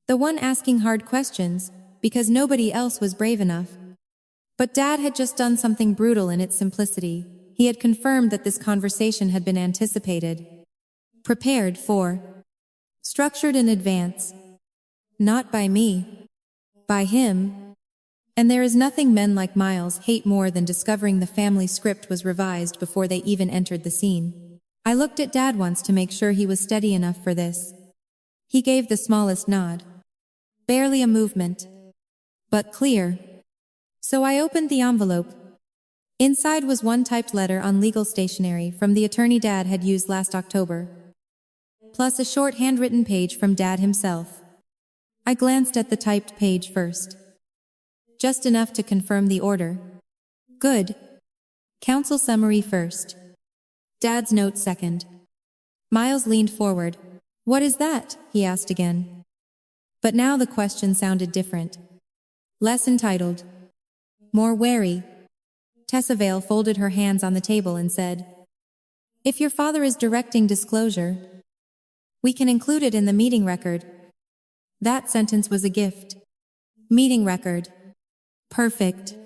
The one asking hard questions, because nobody else was brave enough. But Dad had just done something brutal in its simplicity. He had confirmed that this conversation had been anticipated. Prepared for. Structured in advance. Not by me. By him. And there is nothing men like Miles hate more than discovering the family script was revised before they even entered the scene. I looked at Dad once to make sure he was steady enough for this. He gave the smallest nod. Barely a movement. But clear. So I opened the envelope. Inside was one typed letter on legal stationery from the attorney Dad had used last October. Plus a short handwritten page from Dad himself. I glanced at the typed page first. Just enough to confirm the order. Good. Counsel summary first. Dad's note second. Miles leaned forward. "What is that?" he asked again. But now the question sounded different. Less entitled. More wary. Tessa Vale folded her hands on the table and said, "If your father is directing disclosure, we can include it in the meeting record." That sentence was a gift. Meeting record. Perfect.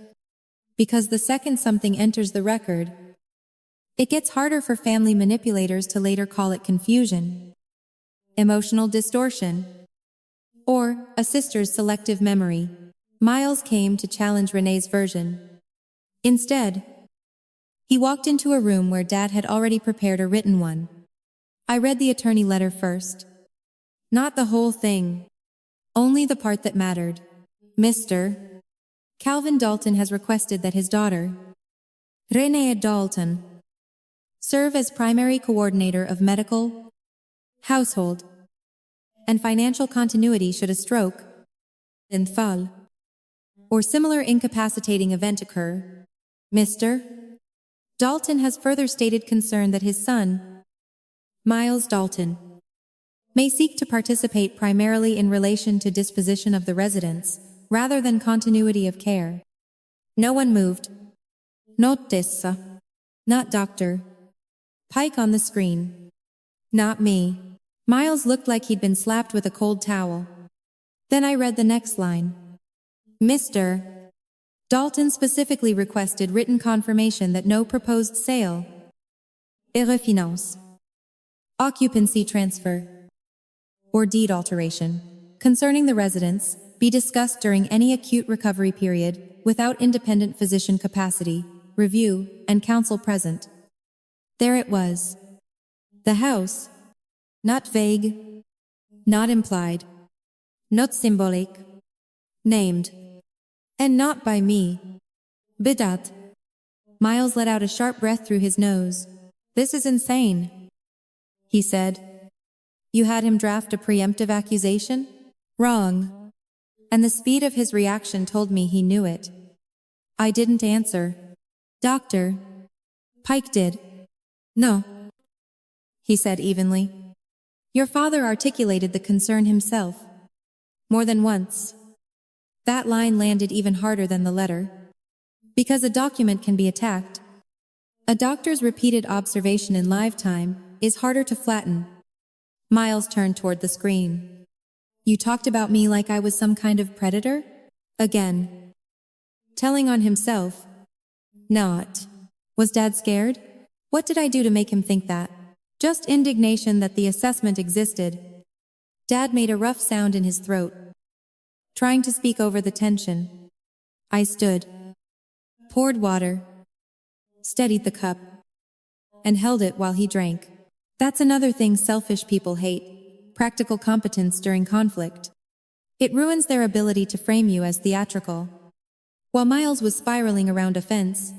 Because the second something enters the record, it gets harder for family manipulators to later call it confusion, emotional distortion, or a sister's selective memory. Miles came to challenge Renee's version. Instead, he walked into a room where Dad had already prepared a written one. I read the attorney letter first. Not the whole thing. Only the part that mattered. Mr. Calvin Dalton has requested that his daughter, Renee Dalton, serve as primary coordinator of medical, household, and financial continuity should a stroke, infal, or similar incapacitating event occur. Mr. Dalton has further stated concern that his son, Miles Dalton, may seek to participate primarily in relation to disposition of the residents, rather than continuity of care. No one moved. Not Tessa. Not Dr. Pike on the screen. Not me. Miles looked like he'd been slapped with a cold towel. Then I read the next line. Mr. Dalton specifically requested written confirmation that no proposed sale, refinance, occupancy transfer, or deed alteration concerning the residence be discussed during any acute recovery period without independent physician capacity, review, and counsel present. There it was. The house. Not vague. Not implied. Not symbolic. Named. And not by me. Bidat. Miles let out a sharp breath through his nose. "This is insane," he said. "You had him draft a preemptive accusation?" "Wrong." And the speed of his reaction told me he knew it. I didn't answer. "Dr. Pike did." "No," he said evenly. "Your father articulated the concern himself. More than once." That line landed even harder than the letter. Because a document can be attacked. A doctor's repeated observation in live time is harder to flatten. Miles turned toward the screen. "You talked about me like I was some kind of predator?" Again. Telling on himself. Not. Was Dad scared? What did I do to make him think that? Just indignation that the assessment existed. Dad made a rough sound in his throat. trying to speak over the tension. I stood, poured water, steadied the cup, and held it while he drank. That's another thing selfish people hate: practical competence during conflict. It ruins their ability to frame you as theatrical. While Miles was spiraling around a fence,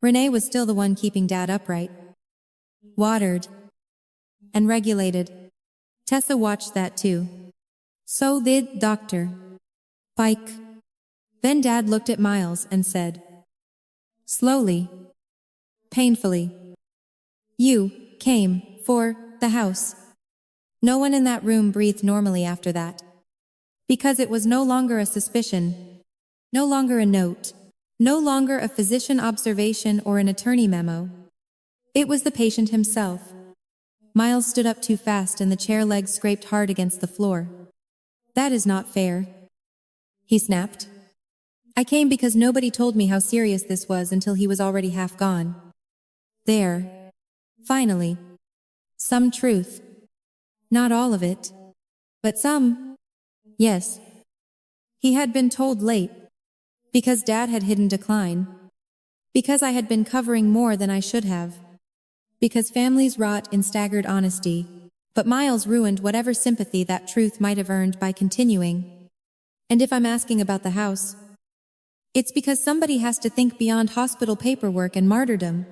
Renee was still the one keeping Dad upright, watered, and regulated. Tessa watched that too. So did Dr. Pike. Then Dad looked at Miles and said, slowly, painfully, "You came for the house." No one in that room breathed normally after that. Because it was no longer a suspicion, no longer a note, no longer a physician observation or an attorney memo. It was the patient himself. Miles stood up too fast and the chair legs scraped hard against the floor. "That is not fair," he snapped. "I came because nobody told me how serious this was until he was already half gone." There, finally, some truth. Not all of it, but some. Yes. He had been told late, because Dad had hidden decline, because I had been covering more than I should have, because families rot in staggered honesty, but Miles ruined whatever sympathy that truth might have earned by continuing. And if I'm asking about the house, it's because somebody has to think beyond hospital paperwork and martyrdom,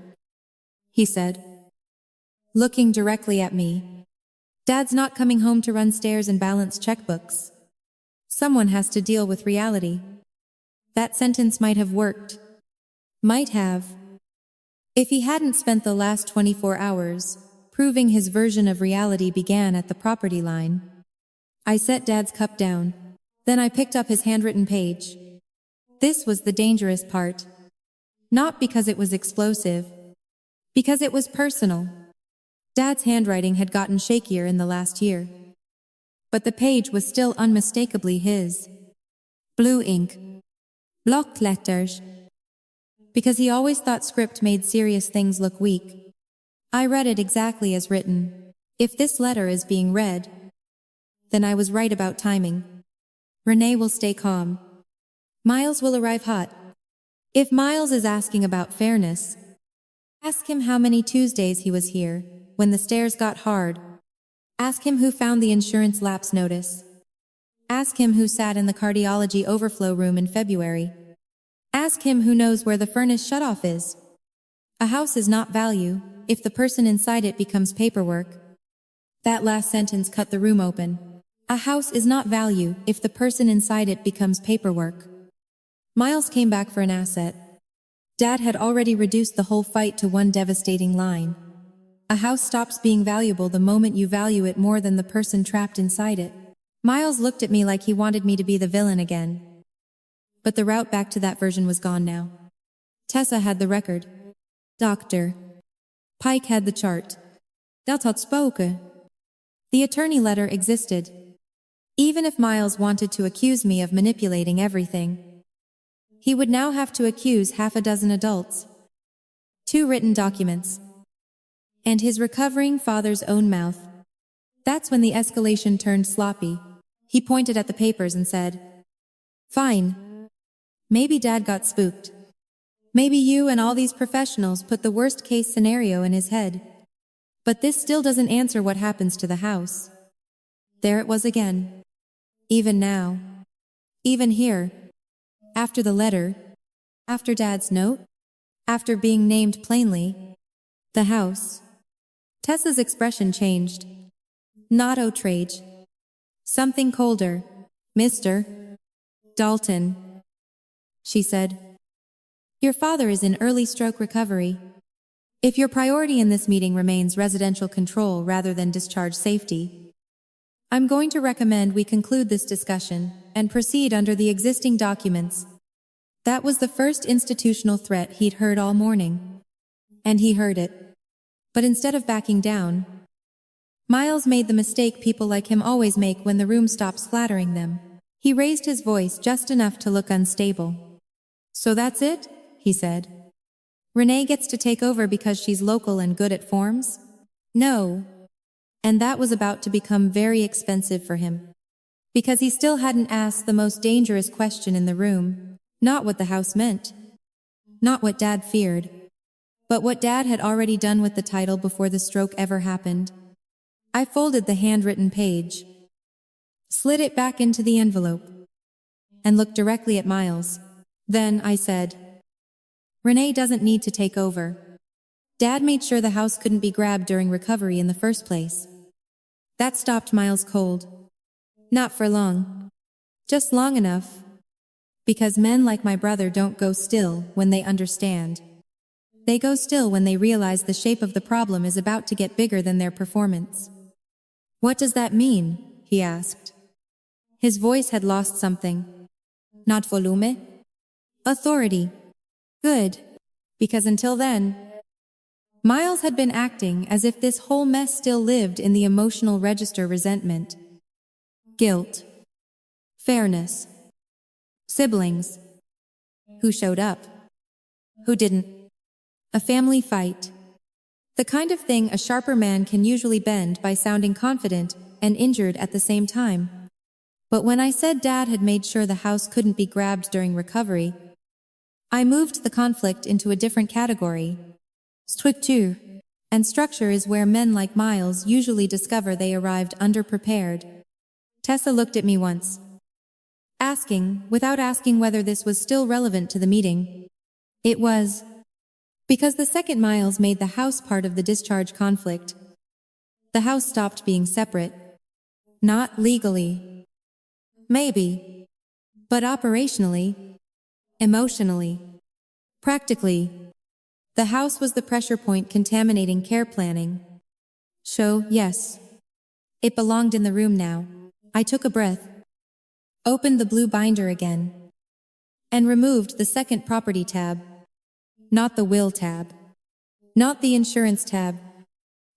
he said, looking directly at me. Dad's not coming home to run stairs and balance checkbooks. Someone has to deal with reality. That sentence might have worked. Might have. If he hadn't spent the last 24 hours proving his version of reality began at the property line. I set Dad's cup down. Then I picked up his handwritten page. This was the dangerous part. Not because it was explosive. Because it was personal. Dad's handwriting had gotten shakier in the last year. But the page was still unmistakably his. Blue ink. Block letters. Because he always thought script made serious things look weak. I read it exactly as written. If this letter is being read, then I was right about timing. Renee will stay calm. Miles will arrive hot. If Miles is asking about fairness, ask him how many Tuesdays he was here when the stairs got hard. Ask him who found the insurance lapse notice. Ask him who sat in the cardiology overflow room in February. Ask him who knows where the furnace shutoff is. A house is not value if the person inside it becomes paperwork. That last sentence cut the room open. A house is not value if the person inside it becomes paperwork. Miles came back for an asset. Dad had already reduced the whole fight to one devastating line. A house stops being valuable the moment you value it more than the person trapped inside it. Miles looked at me like he wanted me to be the villain again. But the route back to that version was gone now. Tessa had the record. Dr. Pike had the chart. Dat had spoken. The attorney letter existed. Even if Miles wanted to accuse me of manipulating everything, he would now have to accuse half a dozen adults. 2 written documents. And his recovering father's own mouth. That's when the escalation turned sloppy. He pointed at the papers and said, "Fine. Maybe Dad got spooked. Maybe you and all these professionals put the worst-case scenario in his head. But this still doesn't answer what happens to the house." There it was again. Even now. Even here. After the letter. After Dad's note. After being named plainly. The house. Tessa's expression changed. Not outrage. Something colder. "Mr. Dalton," she said. "Your father is in early stroke recovery. If your priority in this meeting remains residential control rather than discharge safety, I'm going to recommend we conclude this discussion and proceed under the existing documents." That was the first institutional threat he'd heard all morning. And he heard it. But instead of backing down, Miles made the mistake people like him always make when the room stops flattering them. He raised his voice just enough to look unstable. "So that's it?" he said. "Renee gets to take over because she's local and good at forms?" "No." And that was about to become very expensive for him. Because he still hadn't asked the most dangerous question in the room. Not what the house meant. Not what Dad feared. But what Dad had already done with the title before the stroke ever happened. I folded the handwritten page, slid it back into the envelope, and looked directly at Miles. Then I said, "Renee doesn't need to take over. Dad made sure the house couldn't be grabbed during recovery in the first place." That stopped Miles cold. Not for long. Just long enough. Because men like my brother don't go still when they understand. They go still when they realize the shape of the problem is about to get bigger than their performance. "What does that mean?" he asked. His voice had lost something. "Not volume?" "Authority." "Good. Because until then..." Miles had been acting as if this whole mess still lived in the emotional register: resentment, guilt, fairness, siblings. Who showed up? Who didn't? A family fight. The kind of thing a sharper man can usually bend by sounding confident and injured at the same time. But when I said Dad had made sure the house couldn't be grabbed during recovery, I moved the conflict into a different category. Structure. And structure is where men like Miles usually discover they arrived underprepared. Tessa looked at me once, without asking whether this was still relevant to the meeting. It was. Because the second Miles made the house part of the discharge conflict, the house stopped being separate. Not legally. Maybe. But operationally, emotionally, practically, the house was the pressure point contaminating care planning. So, yes. It belonged in the room now. I took a breath, opened the blue binder again, and removed the second property tab. Not the will tab. Not the insurance tab.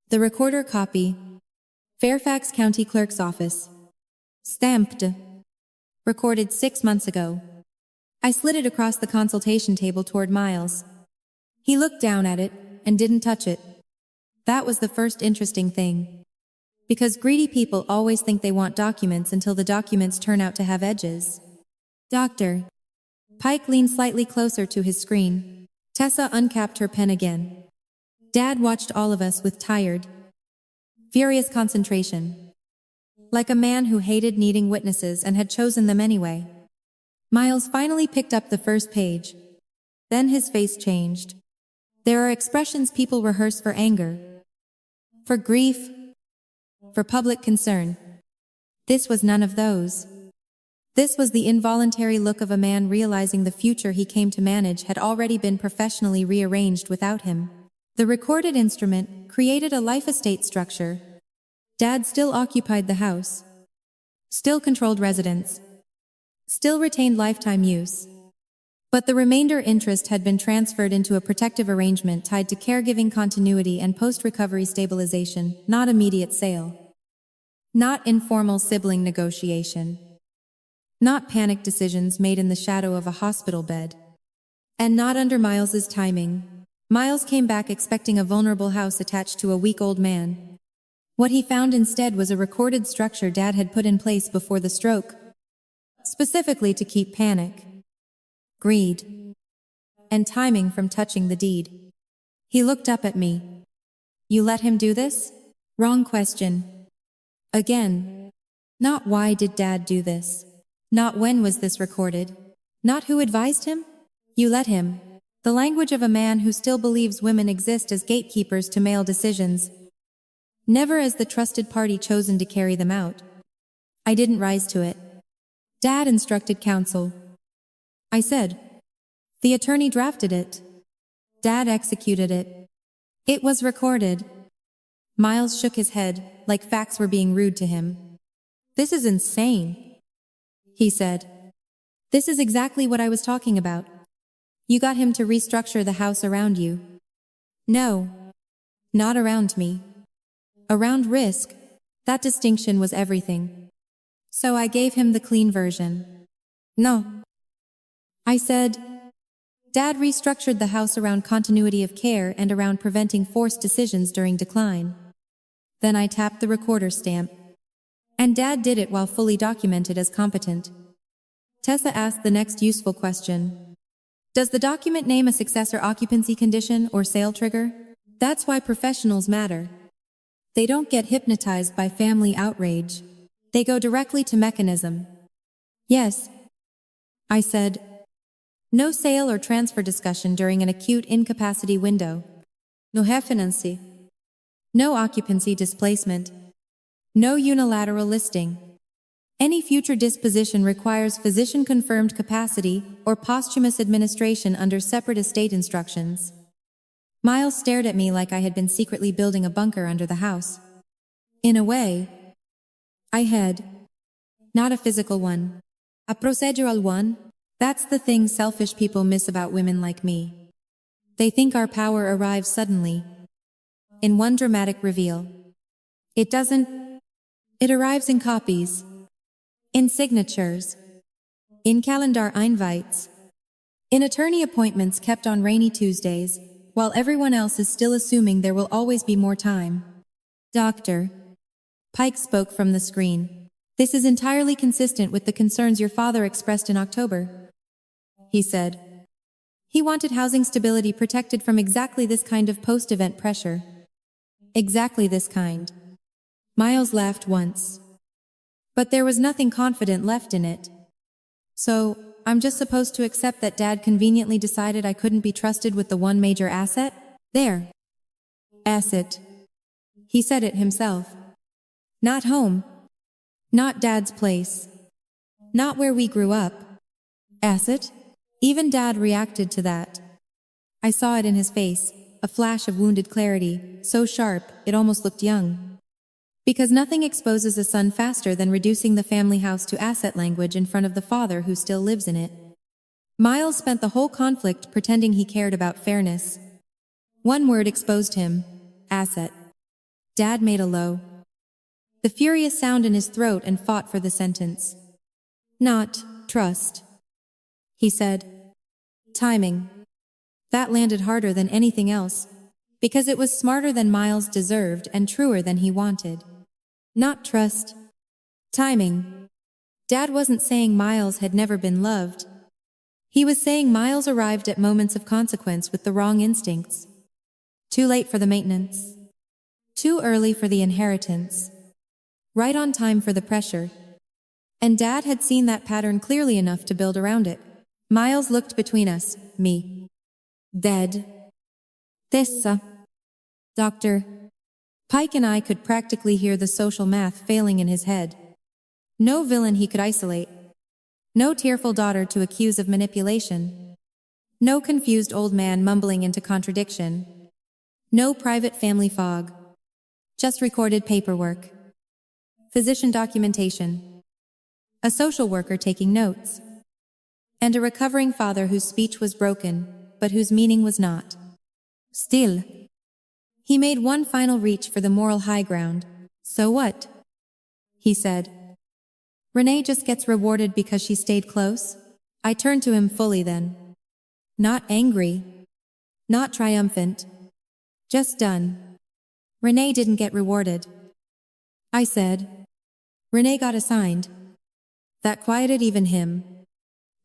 The recorder copy. Fairfax County Clerk's Office. Stamped. Recorded 6 months ago. I slid it across the consultation table toward Miles. He looked down at it and didn't touch it. That was the first interesting thing. Because greedy people always think they want documents until the documents turn out to have edges. "Doctor." Pike leaned slightly closer to his screen. Tessa uncapped her pen again. Dad watched all of us with tired, furious concentration. Like a man who hated needing witnesses and had chosen them anyway. Miles finally picked up the first page. Then his face changed. There are expressions people rehearse for anger, for grief, for public concern. This was none of those. This was the involuntary look of a man realizing the future he came to manage had already been professionally rearranged without him. The recorded instrument created a life estate structure. Dad still occupied the house, still controlled residence, still retained lifetime use. But the remainder interest had been transferred into a protective arrangement tied to caregiving continuity and post-recovery stabilization, not immediate sale. Not informal sibling negotiation. Not panic decisions made in the shadow of a hospital bed. And not under Miles's timing. Miles came back expecting a vulnerable house attached to a weak old man. What he found instead was a recorded structure Dad had put in place before the stroke, specifically to keep panic, greed, and timing from touching the deed. He looked up at me. "You let him do this?" Wrong question. Again. Not why did Dad do this? Not when was this recorded? Not who advised him? You let him. The language of a man who still believes women exist as gatekeepers to male decisions, never as the trusted party chosen to carry them out. I didn't rise to it. Dad instructed counsel. I said. The attorney drafted it. Dad executed it. It was recorded. Miles shook his head, like facts were being rude to him. "This is insane," he said. "This is exactly what I was talking about. You got him to restructure the house around you." "No. Not around me. Around risk. That distinction was everything. So I gave him the clean version." "No." I said, "Dad restructured the house around continuity of care and around preventing forced decisions during decline." Then I tapped the recorder stamp. And Dad did it while fully documented as competent. Tessa asked the next useful question. Does the document name a successor occupancy condition or sale trigger? That's why professionals matter. They don't get hypnotized by family outrage. They go directly to mechanism. Yes, I said. No sale or transfer discussion during an acute incapacity window. No herfinancy. No occupancy displacement. No unilateral listing. Any future disposition requires physician-confirmed capacity or posthumous administration under separate estate instructions. Miles stared at me like I had been secretly building a bunker under the house. In a way, I had. Not a physical one. A procedural one. That's the thing selfish people miss about women like me. They think our power arrives suddenly. In one dramatic reveal. It doesn't. It arrives in copies. In signatures. In calendar invites. In attorney appointments kept on rainy Tuesdays, while everyone else is still assuming there will always be more time. Doctor. Pike spoke from the screen. This is entirely consistent with the concerns your father expressed in October. He said. He wanted housing stability protected from exactly this kind of post-event pressure. Exactly this kind. Miles laughed once. But there was nothing confident left in it. So, I'm just supposed to accept that Dad conveniently decided I couldn't be trusted with the one major asset? There. Asset. He said it himself. Not home. Not Dad's place. Not where we grew up. Asset? Even Dad reacted to that. I saw it in his face, a flash of wounded clarity, so sharp, it almost looked young. Because nothing exposes a son faster than reducing the family house to asset language in front of the father who still lives in it. Miles spent the whole conflict pretending he cared about fairness. One word exposed him. Asset. Dad made a low, the furious sound in his throat and fought for the sentence. Not trust. He said. Timing. That landed harder than anything else, because it was smarter than Miles deserved and truer than he wanted. Not trust. Timing. Dad wasn't saying Miles had never been loved. He was saying Miles arrived at moments of consequence with the wrong instincts. Too late for the maintenance. Too early for the inheritance. Right on time for the pressure. And Dad had seen that pattern clearly enough to build around it. Miles looked between us, me. Dead. Tessa. Doctor. Pike and I could practically hear the social math failing in his head. No villain he could isolate. No tearful daughter to accuse of manipulation. No confused old man mumbling into contradiction. No private family fog. Just recorded paperwork. Physician documentation. A social worker taking notes. And a recovering father whose speech was broken, but whose meaning was not. Still. He made one final reach for the moral high ground. So what? He said. Renee just gets rewarded because she stayed close? I turned to him fully then. Not angry. Not triumphant. Just done. Renee didn't get rewarded. I said. Renee got assigned. That quieted even him.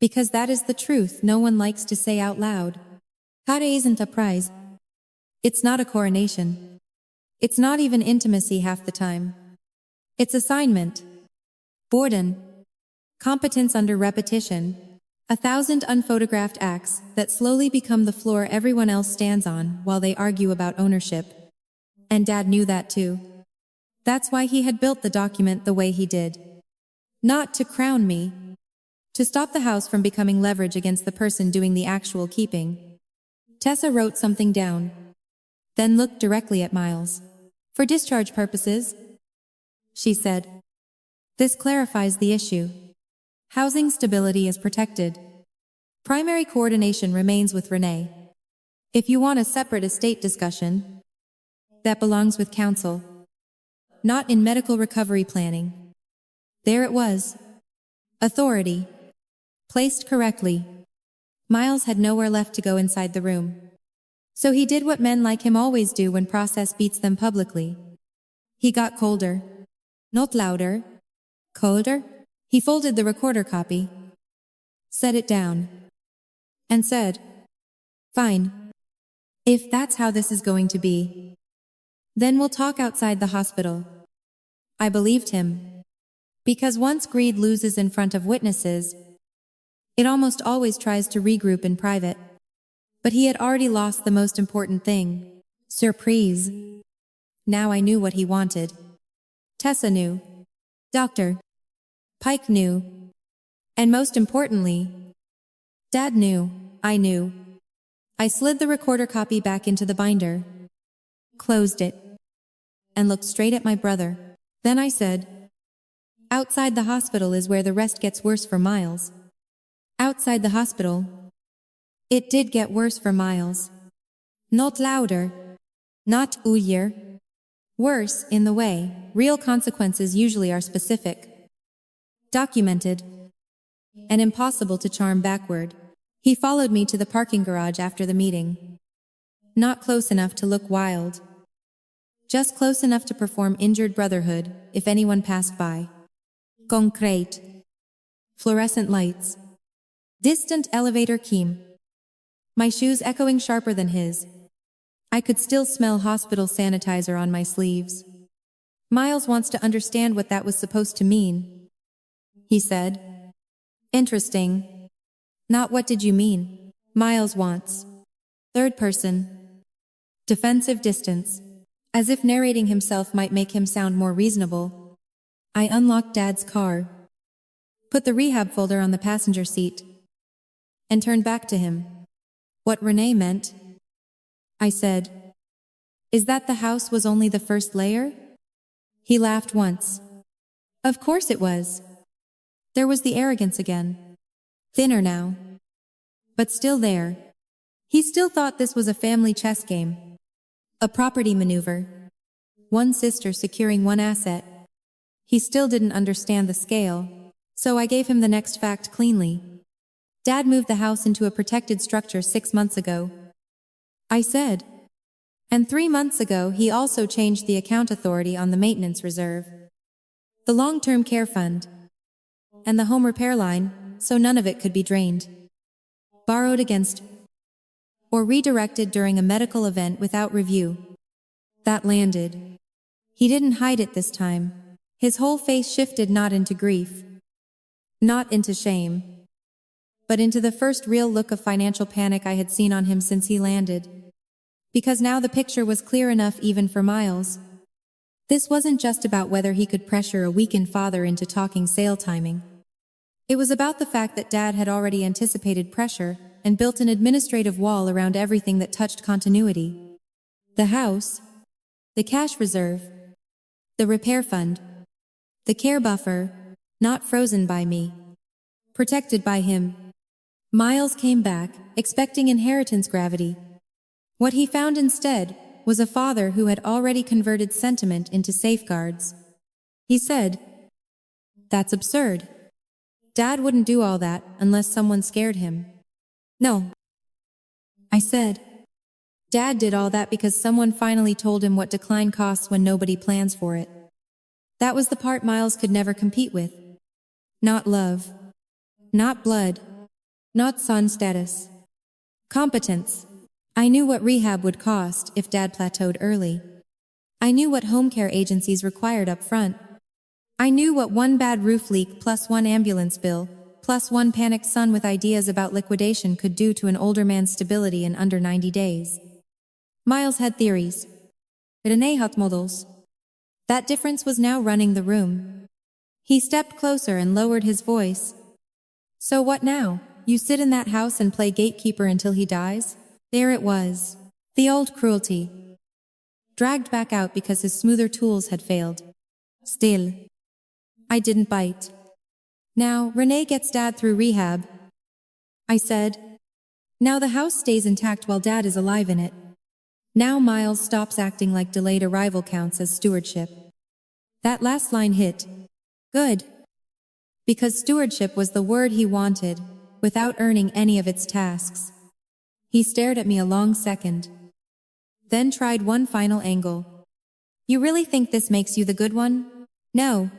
Because that is the truth no one likes to say out loud. Kare isn't a prize. It's not a coronation. It's not even intimacy half the time. It's assignment. Boredom. Competence under repetition. 1,000 unphotographed acts that slowly become the floor everyone else stands on while they argue about ownership. And Dad knew that too. That's why he had built the document the way he did. Not to crown me. To stop the house from becoming leverage against the person doing the actual keeping. Tessa wrote something down. Then looked directly at Miles. For discharge purposes, she said. This clarifies the issue. Housing stability is protected. Primary coordination remains with Renee. If you want a separate estate discussion, that belongs with counsel. Not in medical recovery planning. There it was. Authority. Placed correctly. Miles had nowhere left to go inside the room. So he did what men like him always do when process beats them publicly. He got colder. Not louder, Colder? He folded the recorder copy, set it down, and said, "Fine. If that's how this is going to be, then we'll talk outside the hospital." I believed him. Because once greed loses in front of witnesses, it almost always tries to regroup in private. But he had already lost the most important thing. Surprise. Now I knew what he wanted. Tessa knew. Dr. Pike knew. And most importantly, Dad knew. I knew. I slid the recorder copy back into the binder, closed it, and looked straight at my brother. Then I said, "Outside the hospital is where the rest gets worse for Miles." Outside the hospital. It did get worse for Miles. Not louder. Not ooyer. Worse, in the way. Real consequences usually are specific, documented, and impossible to charm backward. He followed me to the parking garage after the meeting. Not close enough to look wild. Just close enough to perform injured brotherhood if anyone passed by. Concrete. Fluorescent lights. Distant elevator key. My shoes echoing sharper than his. I could still smell hospital sanitizer on my sleeves. "Miles wants to understand what that was supposed to mean," he said. "Interesting. Not what did you mean?" "Miles wants." Third person. Defensive distance. As if narrating himself might make him sound more reasonable. I unlocked Dad's car, put the rehab folder on the passenger seat, and turned back to him. "What Renee meant," I said, "is that the house was only the first layer?" He laughed once. Of course it was. There was the arrogance again. Thinner now, but still there. He still thought this was a family chess game. A property maneuver. One sister securing one asset. He still didn't understand the scale, so I gave him the next fact cleanly. Dad moved the house into a protected structure 6 months ago. I said. And 3 months ago he also changed the account authority on the maintenance reserve, the long-term care fund, and the home repair line, so none of it could be drained, borrowed against, or redirected during a medical event without review. That landed. He didn't hide it this time. His whole face shifted, not into grief, not into shame, but into the first real look of financial panic I had seen on him since he landed. Because now the picture was clear enough even for Miles. This wasn't just about whether he could pressure a weakened father into talking sale timing. It was about the fact that Dad had already anticipated pressure and built an administrative wall around everything that touched continuity. The house, the cash reserve, the repair fund, the care buffer, not frozen by me, protected by him. Miles came back, expecting inheritance gravity. What he found instead was a father who had already converted sentiment into safeguards. He said, "That's absurd. Dad wouldn't do all that unless someone scared him." "No," I said. "Dad did all that because someone finally told him what decline costs when nobody plans for it." That was the part Miles could never compete with. Not love. Not blood. Not son status. Competence. I knew what rehab would cost if Dad plateaued early. I knew what home care agencies required up front. I knew what one bad roof leak plus one ambulance bill, plus one panicked son with ideas about liquidation could do to an older man's stability in under 90 days. Miles had theories. Renee had models. That difference was now running the room. He stepped closer and lowered his voice. "So what now? You sit in that house and play gatekeeper until he dies?" There it was. The old cruelty. Dragged back out because his smoother tools had failed. Still, I didn't bite. "Now, Renee gets Dad through rehab," I said. "Now the house stays intact while Dad is alive in it. Now Miles stops acting like delayed arrival counts as stewardship." That last line hit. Good. Because stewardship was the word he wanted, without earning any of its tasks. He stared at me a long second, then tried one final angle. "You really think this makes you the good one?" "No,"